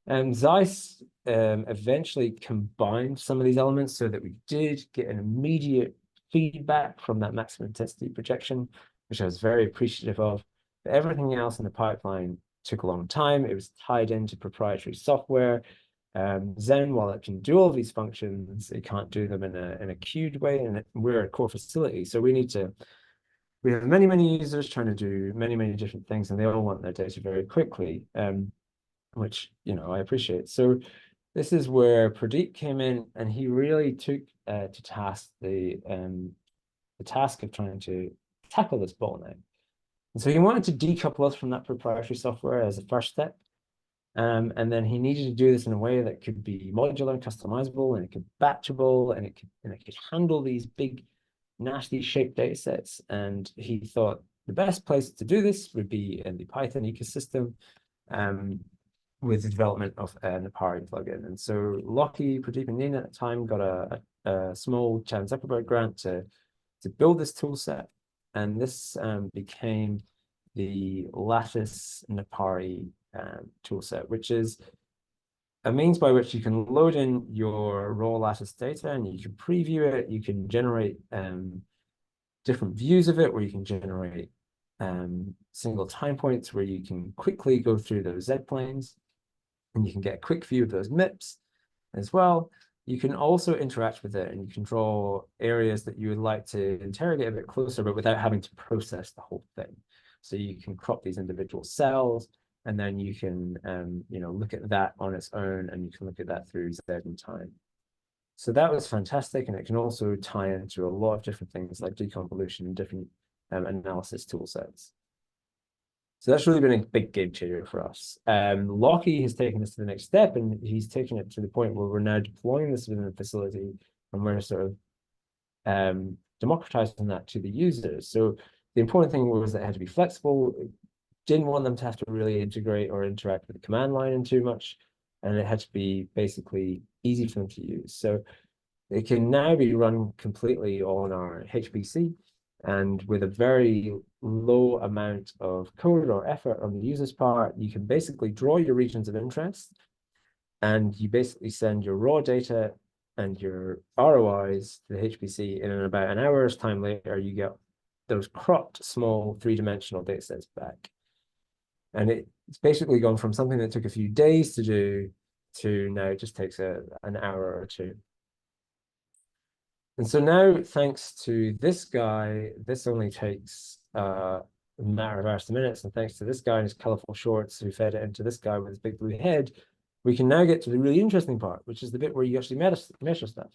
Speaker 2: And Zeiss eventually combined some of these elements so that we did get an immediate feedback from that maximum intensity projection, which I was very appreciative of. But everything else in the pipeline took a long time. It was tied into proprietary software. Zen, while it can do all these functions, it can't do them in a queued way, and we're a core facility, so we have many users trying to do many different things, and they all want their data very quickly, which I appreciate. So this is where Pradeep came in, and he really took to task the task of trying to tackle this bottleneck. And so he wanted to decouple us from that proprietary software as a first step. And then he needed to do this in a way that could be modular and customizable, and it could be batchable, and it could handle these big, nasty shaped data sets. And he thought the best place to do this would be in the Python ecosystem, with the development of an Nepari plugin. And so Lockie, Pradeep, and Nina at the time got a small Chan Zuckerberg grant to build this tool set. And this became the Lattice Nepari toolset, which is a means by which you can load in your raw Lattice data, and you can preview it. You can generate different views of it, where you can generate single time points, where you can quickly go through those Z-planes, and you can get a quick view of those MIPS as well. You can also interact with it, and you can draw areas that you would like to interrogate a bit closer, but without having to process the whole thing. So you can crop these individual cells, and then you can look at that on its own, and you can look at that through Z in time. So that was fantastic, and it can also tie into a lot of different things like deconvolution and different analysis tool sets. So that's really been a big game changer for us. Lockie has taken this to the next step, and he's taken it to the point where we're now deploying this within the facility, and we're sort of democratizing that to the users. So the important thing was that it had to be flexible. Didn't want them to have to really integrate or interact with the command line in too much, and it had to be basically easy for them to use. So it can now be run completely on our HPC, and with a very low amount of code or effort on the user's part, you can basically draw your regions of interest, and you basically send your raw data and your ROIs to the HPC, and in about an hour's time later, you get those cropped small three-dimensional data sets back. And it's basically gone from something that took a few days to do to now it just takes an hour or two. And so now, thanks to this guy, this only takes a matter of hours to minutes. And thanks to this guy and his colorful shorts who fed it into this guy with his big blue head, we can now get to the really interesting part, which is the bit where you actually measure stuff.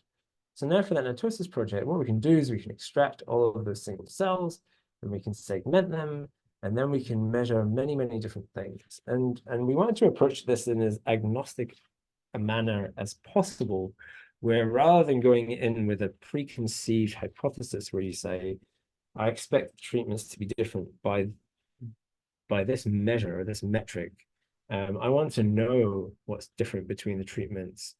Speaker 2: So now for that NETosis project, what we can do is we can extract all of those single cells, and we can segment them, and then we can measure many different things. And we wanted to approach this in as agnostic a manner as possible, where rather than going in with a preconceived hypothesis where you say, I expect treatments to be different by this measure or this metric, I want to know what's different between the treatments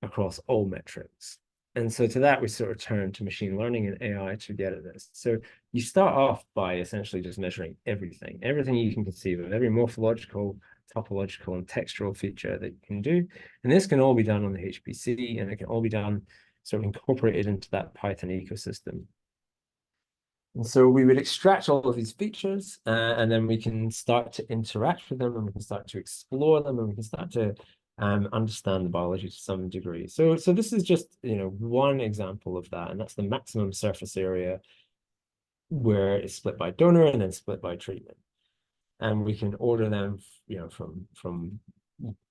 Speaker 2: across all metrics. And so to that, we sort of turn to machine learning and AI to get at this. So you start off by essentially just measuring everything you can conceive of, every morphological, topological, and textural feature that you can do. And this can all be done on the HPC, and it can all be done sort of incorporated into that Python ecosystem. And so we would extract all of these features, and then we can start to interact with them, and we can start to explore them, and we can start to understand the biology to some degree. So this is just one example of that, and that's the maximum surface area, where it's split by donor and then split by treatment. And we can order them, from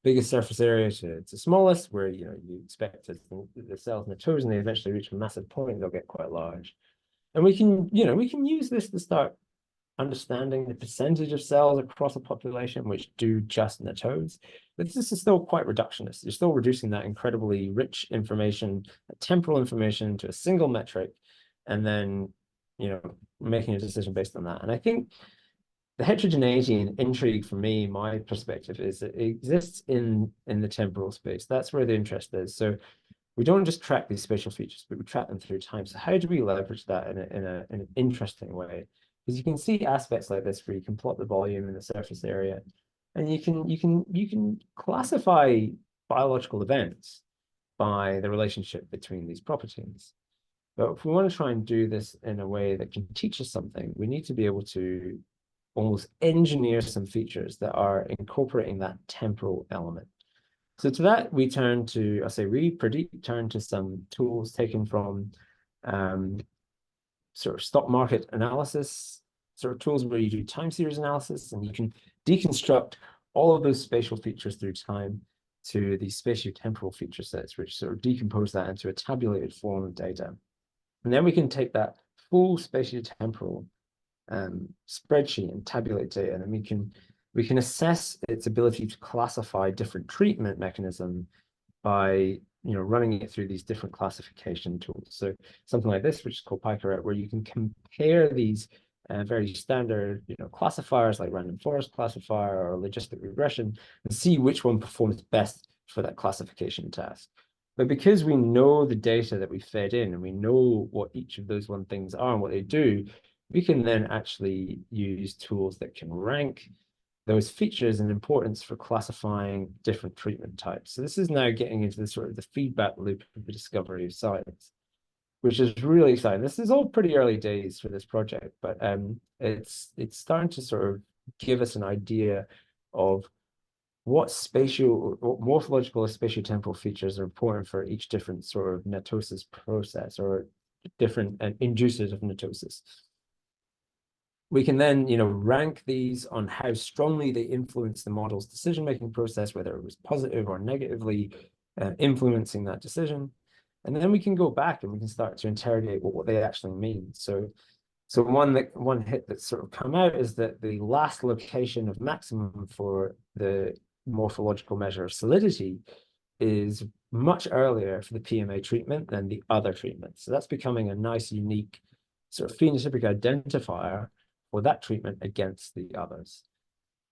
Speaker 2: biggest surface area to smallest, where you expect the cells in the toes, and they eventually reach a massive point, they'll get quite large. And we can use this to start understanding the percentage of cells across a population which do just NETodes. But this is still quite reductionist. You're still reducing that incredibly rich information, temporal information, to a single metric, and then making a decision based on that. And I think the heterogeneity and intrigue for me, my perspective, is that it exists in the temporal space. That's where the interest is. So we don't just track these spatial features, but we track them through time. So how do we leverage that in an interesting way? Because you can see aspects like this where you can plot the volume and the surface area, and you can classify biological events by the relationship between these properties. But if we want to try and do this in a way that can teach us something, we need to be able to almost engineer some features that are incorporating that temporal element. So to that, we turn to, I say we, Pradeep, turn to some tools taken from sort of stock market analysis, sort of tools where you do time series analysis, and you can deconstruct all of those spatial features through time to these spatiotemporal feature sets, which sort of decompose that into a tabulated form of data. And then we can take that full spatiotemporal spreadsheet and tabulate data, and then we can assess its ability to classify different treatment mechanism by running it through these different classification tools. So something like this, which is called PyCorrect, where you can compare these very standard classifiers like random forest classifier or logistic regression and see which one performs best for that classification task. But because we know the data that we fed in and we know what each of those things are and what they do, we can then actually use tools that can rank those features and importance for classifying different treatment types. So this is now getting into the sort of the feedback loop of the discovery of science, which is really exciting. This is all pretty early days for this project, but it's starting to sort of give us an idea of what spatial or morphological or spatiotemporal features are important for each different sort of netosis process or different inducers of netosis. We can then, rank these on how strongly they influence the model's decision-making process, whether it was positive or negatively influencing that decision. And then we can go back and we can start to interrogate what they actually mean. So one hit that's sort of come out is that the last location of maximum for the morphological measure of solidity is much earlier for the PMA treatment than the other treatment. So that's becoming a nice, unique sort of phenotypic identifier for that treatment against the others.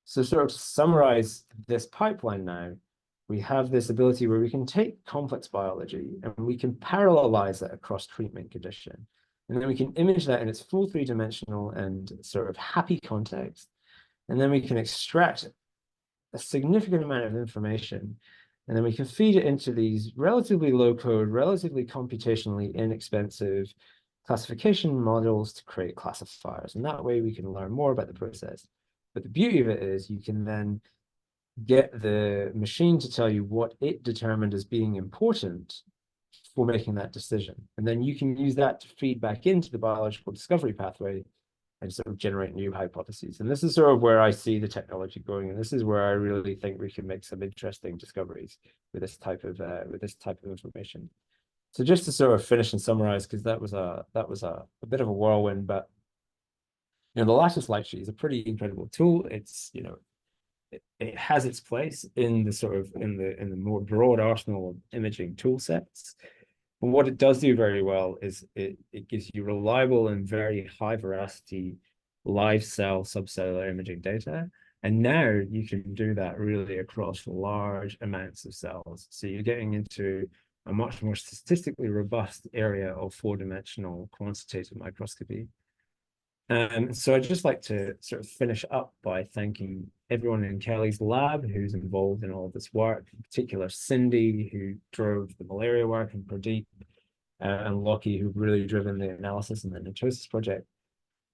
Speaker 2: So sort of to summarize this pipeline now, we have this ability where we can take complex biology and we can parallelize that across treatment condition. And then we can image that in its full three-dimensional and sort of happy context. And then we can extract a significant amount of information. And then we can feed it into these relatively low code, relatively computationally inexpensive classification models to create classifiers. And that way we can learn more about the process. But the beauty of it is you can then get the machine to tell you what it determined as being important for making that decision. And then you can use that to feed back into the biological discovery pathway and sort of generate new hypotheses. And this is sort of where I see the technology going. And this is where I really think we can make some interesting discoveries with this type of information. So just to sort of finish and summarize, because that was a bit of a whirlwind, but the lattice light sheet is a pretty incredible tool. It's it has its place in the sort of in the more broad arsenal of imaging tool sets. But what it does do very well is it gives you reliable and very high veracity live cell subcellular imaging data. And now you can do that really across large amounts of cells. So you're getting into a much more statistically robust area of four-dimensional quantitative microscopy. So I'd just like to sort of finish up by thanking everyone in Kelly's lab who's involved in all of this work, in particular Cindy, who drove the malaria work, and Pradeep and Lockie, who've really driven the analysis and the netosis project.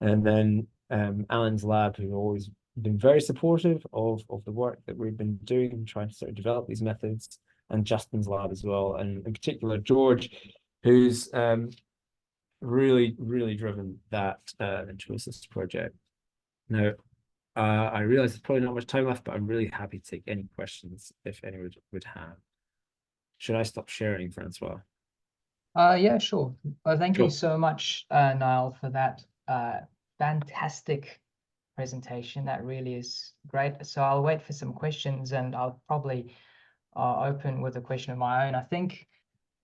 Speaker 2: And then Alan's lab, who've always been very supportive of the work that we've been doing, trying to sort of develop these methods, and Justin's lab as well, and in particular George, who's really driven that netosis project. Now, I realize there's probably not much time left, but I'm really happy to take any questions if anyone would have. Should I stop sharing, Francois?
Speaker 1: Yeah, sure. Well, thank you so much, Niall, for that fantastic presentation. That really is great. So I'll wait for some questions, and I'll probably open with a question of my own. I think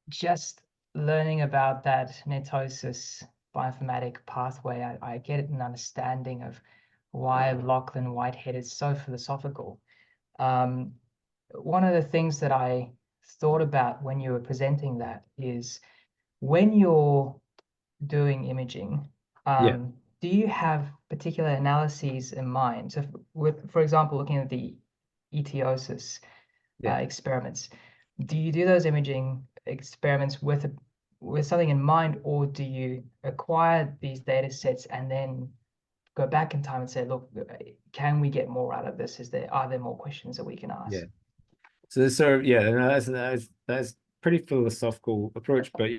Speaker 1: just learning about that netosis bioinformatic pathway, I get an understanding of why Lachlan Whitehead is so philosophical. One of the things that I thought about when you were presenting that is when you're doing imaging, do you have particular analyses in mind? So for example, looking at the etiosis experiments, do you do those imaging experiments with with something in mind, or do you acquire these data sets and then go back in time and say, look, can we get more out of this? Are there more questions that we can ask?
Speaker 2: Yeah. So there's sort of, yeah, no, that's pretty philosophical approach, but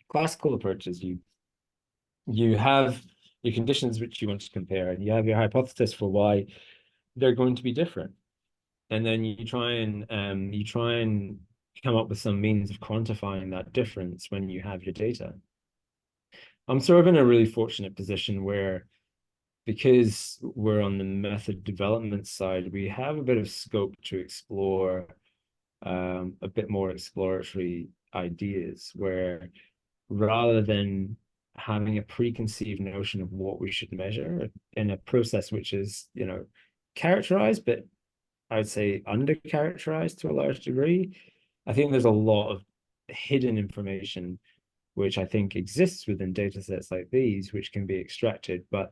Speaker 2: classical approaches, you have your conditions which you want to compare, and you have your hypothesis for why they're going to be different. And then you try and come up with some means of quantifying that difference when you have your data. I'm sort of in a really fortunate position where, because we're on the method development side, we have a bit of scope to explore a bit more exploratory ideas, where rather than having a preconceived notion of what we should measure in a process which is, characterized, but I would say under-characterized to a large degree, I think there's a lot of hidden information which I think exists within data sets like these, which can be extracted, but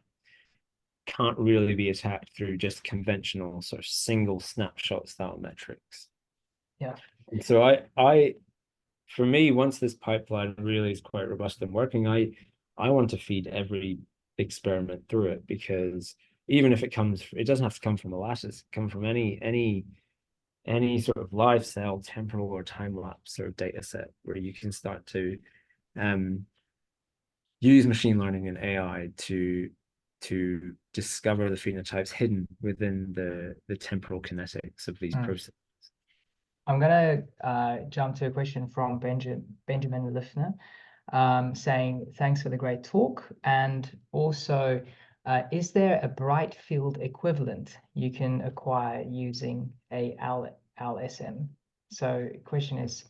Speaker 2: can't really be attacked through just conventional sort of single snapshot style metrics.
Speaker 1: Yeah.
Speaker 2: And so for me, once this pipeline really is quite robust and working, I want to feed every experiment through it, because even if it doesn't have to come from a lattice, come from any sort of live cell, temporal or time lapse sort of data set, where you can start to use machine learning and AI to discover the phenotypes hidden within the temporal kinetics of these processes.
Speaker 1: I'm going to jump to a question from Benjamin Liffner, saying, thanks for the great talk. And also, is there a bright field equivalent you can acquire using a LLSM? So the question is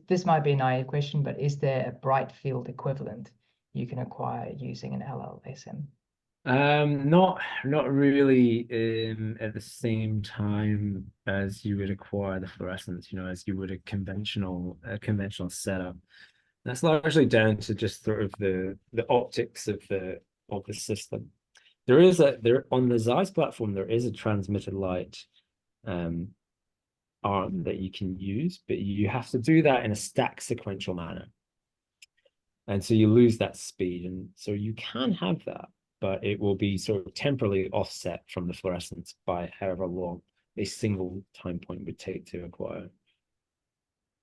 Speaker 1: this might be a naive question, but is there a bright field equivalent you can acquire using an LLSM?
Speaker 2: Not really at the same time as you would acquire the fluorescence, as you would a conventional setup. That's largely down to just sort of the optics of the system. There on the Zeiss platform, there is a transmitted light arm that you can use, but you have to do that in a stack sequential manner. And so you lose that speed. And so you can have that, but it will be sort of temporarily offset from the fluorescence by however long a single time point would take to acquire.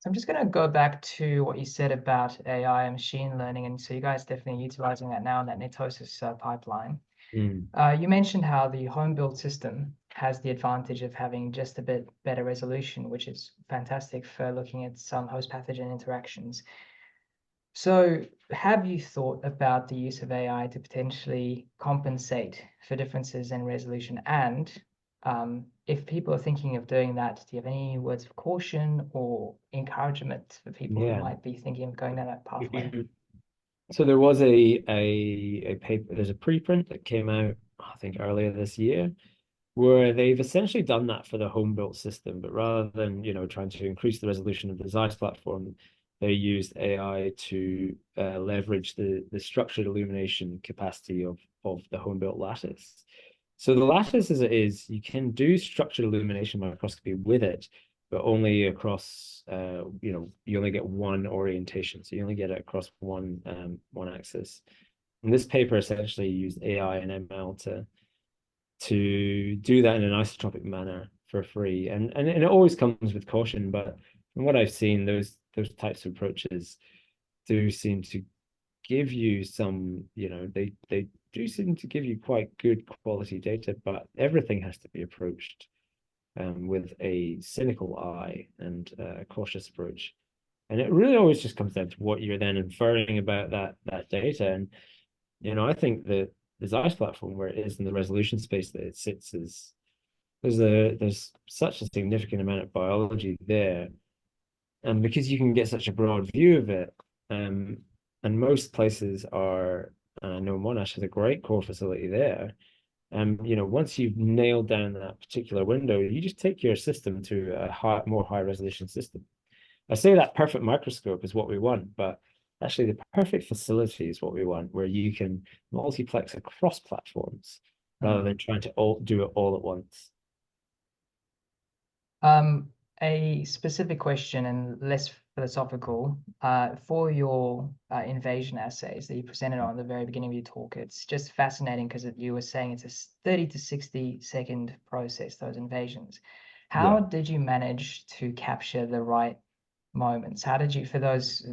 Speaker 1: I'm just going to go back to what you said about AI and machine learning. And so you guys definitely utilizing that now in that NETosis pipeline. You mentioned how the home built system has the advantage of having just a bit better resolution, which is fantastic for looking at some host pathogen interactions. So have you thought about the use of AI to potentially compensate for differences in resolution? And if people are thinking of doing that, do you have any words of caution or encouragement for people who might be thinking of going down that pathway?
Speaker 2: So there was a paper, there's a preprint that came out, I think earlier this year, where they've essentially done that for the home built system, but rather than trying to increase the resolution of the Zeiss platform, they used AI to leverage the structured illumination capacity of the home built lattice. So the lattice as it is, you can do structured illumination microscopy with it, but only across, you only get one orientation. So you only get it across one axis. And this paper essentially used AI and ML to do that in an isotropic manner for free. And it always comes with caution, but from what I've seen, those types of approaches do seem to give you some, they do seem to give you quite good quality data, but everything has to be approached with a cynical eye and a cautious approach. And it really always just comes down to what you're then inferring about that data. And I think that the Zeiss platform, where it is in the resolution space that it sits, is there's such a significant amount of biology there. And because you can get such a broad view of it, and most places are, and I know Monash has a great core facility there. Once you've nailed down that particular window, you just take your system to a more high resolution system. I say that perfect microscope is what we want, but actually the perfect facility is what we want, where you can multiplex across platforms rather than trying to do it all at once.
Speaker 1: a specific question and less philosophical. For your invasion assays that you presented on the very beginning of your talk, it's just fascinating because you were saying it's a 30 to 60 second process, those invasions. How did you manage to capture the right moments? How did you, for those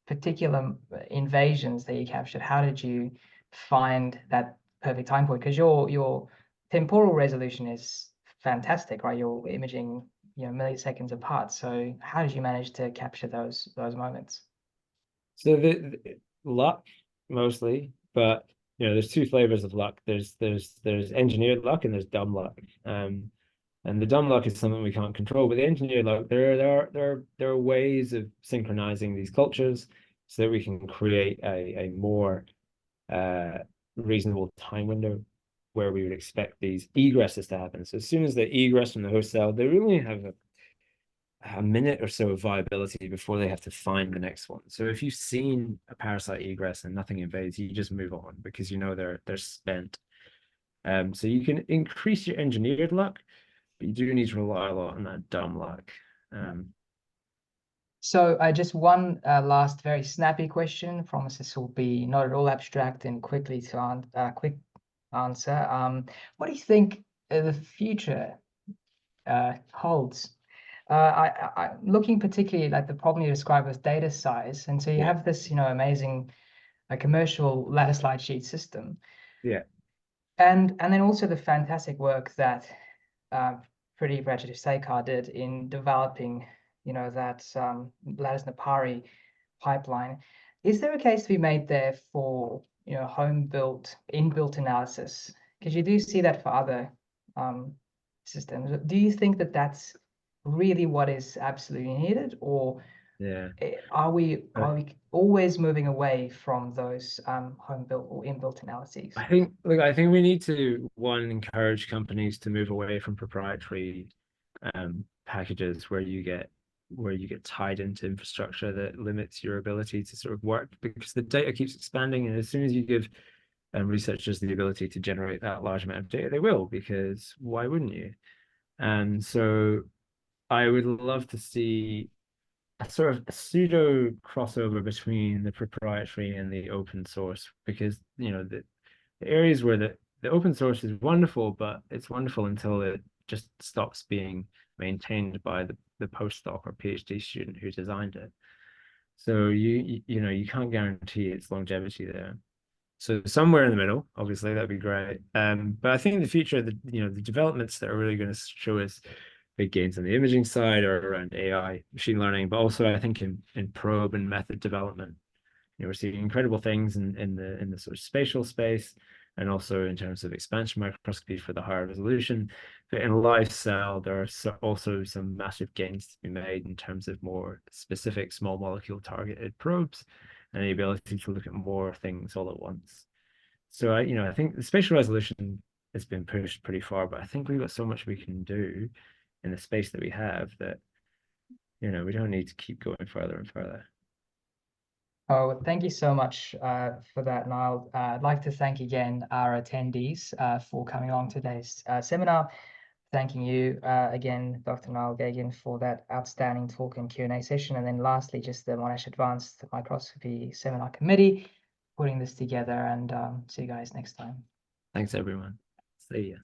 Speaker 1: particular invasions that you captured, how did you find that perfect time point? Because your temporal resolution is fantastic, right? You're imaging, milliseconds apart. So how did you manage to capture those moments?
Speaker 2: So the luck mostly, but there's two flavors of luck. There's engineered luck and there's dumb luck. And the dumb luck is something we can't control, but the engineered luck, there are ways of synchronizing these cultures so that we can create a more reasonable time window where we would expect these egresses to happen. So as soon as they egress from the host cell, they really have a minute or so of viability before they have to find the next one. So if you've seen a parasite egress and nothing invades, you just move on because they're spent. So you can increase your engineered luck, but you do need to rely a lot on that dumb luck.
Speaker 1: So just one last very snappy question. I promise this will be not at all abstract and quickly to quick answer. What do you think the future holds? I'm looking particularly like the problem you described with data size, and so you have this amazing commercial lattice light sheet system. And then also the fantastic work that Pretty Rajat did in developing that lattice Napari pipeline. Is there a case to be made there for inbuilt analysis? Because you do see that for other systems. Do you think that that's really what is absolutely needed, or are we always moving away from those home built or inbuilt analyses?
Speaker 2: I think we need to encourage companies to move away from proprietary packages where you get tied into infrastructure that limits your ability to sort of work, because the data keeps expanding, and as soon as you give researchers the ability to generate that large amount of data, they will, because why wouldn't you? And so I would love to see a sort of a pseudo crossover between the proprietary and the open source, because the areas where the open source is wonderful, but it's wonderful until it just stops being maintained by the postdoc or PhD student who designed it. So you can't guarantee its longevity there. So somewhere in the middle, obviously, that'd be great. But I think in the future, the developments that are really going to show us big gains on the imaging side are around AI, machine learning, but also I think in probe and method development. We're seeing incredible things in the sort of spatial space, and also in terms of expansion microscopy for the higher resolution. But in live cell, there are also some massive gains to be made in terms of more specific small molecule targeted probes and the ability to look at more things all at once. So I think the spatial resolution has been pushed pretty far, but I think we've got so much we can do in the space that we have that we don't need to keep going further and further.
Speaker 1: Oh, thank you so much for that, Niall. I'd like to thank again our attendees for coming along today's seminar. Thanking you again, Dr. Niall Geoghegan, for that outstanding talk and Q&A session. And then lastly, just the Monash Advanced Microscopy Seminar Committee putting this together, and see you guys next time.
Speaker 2: Thanks, everyone. See ya.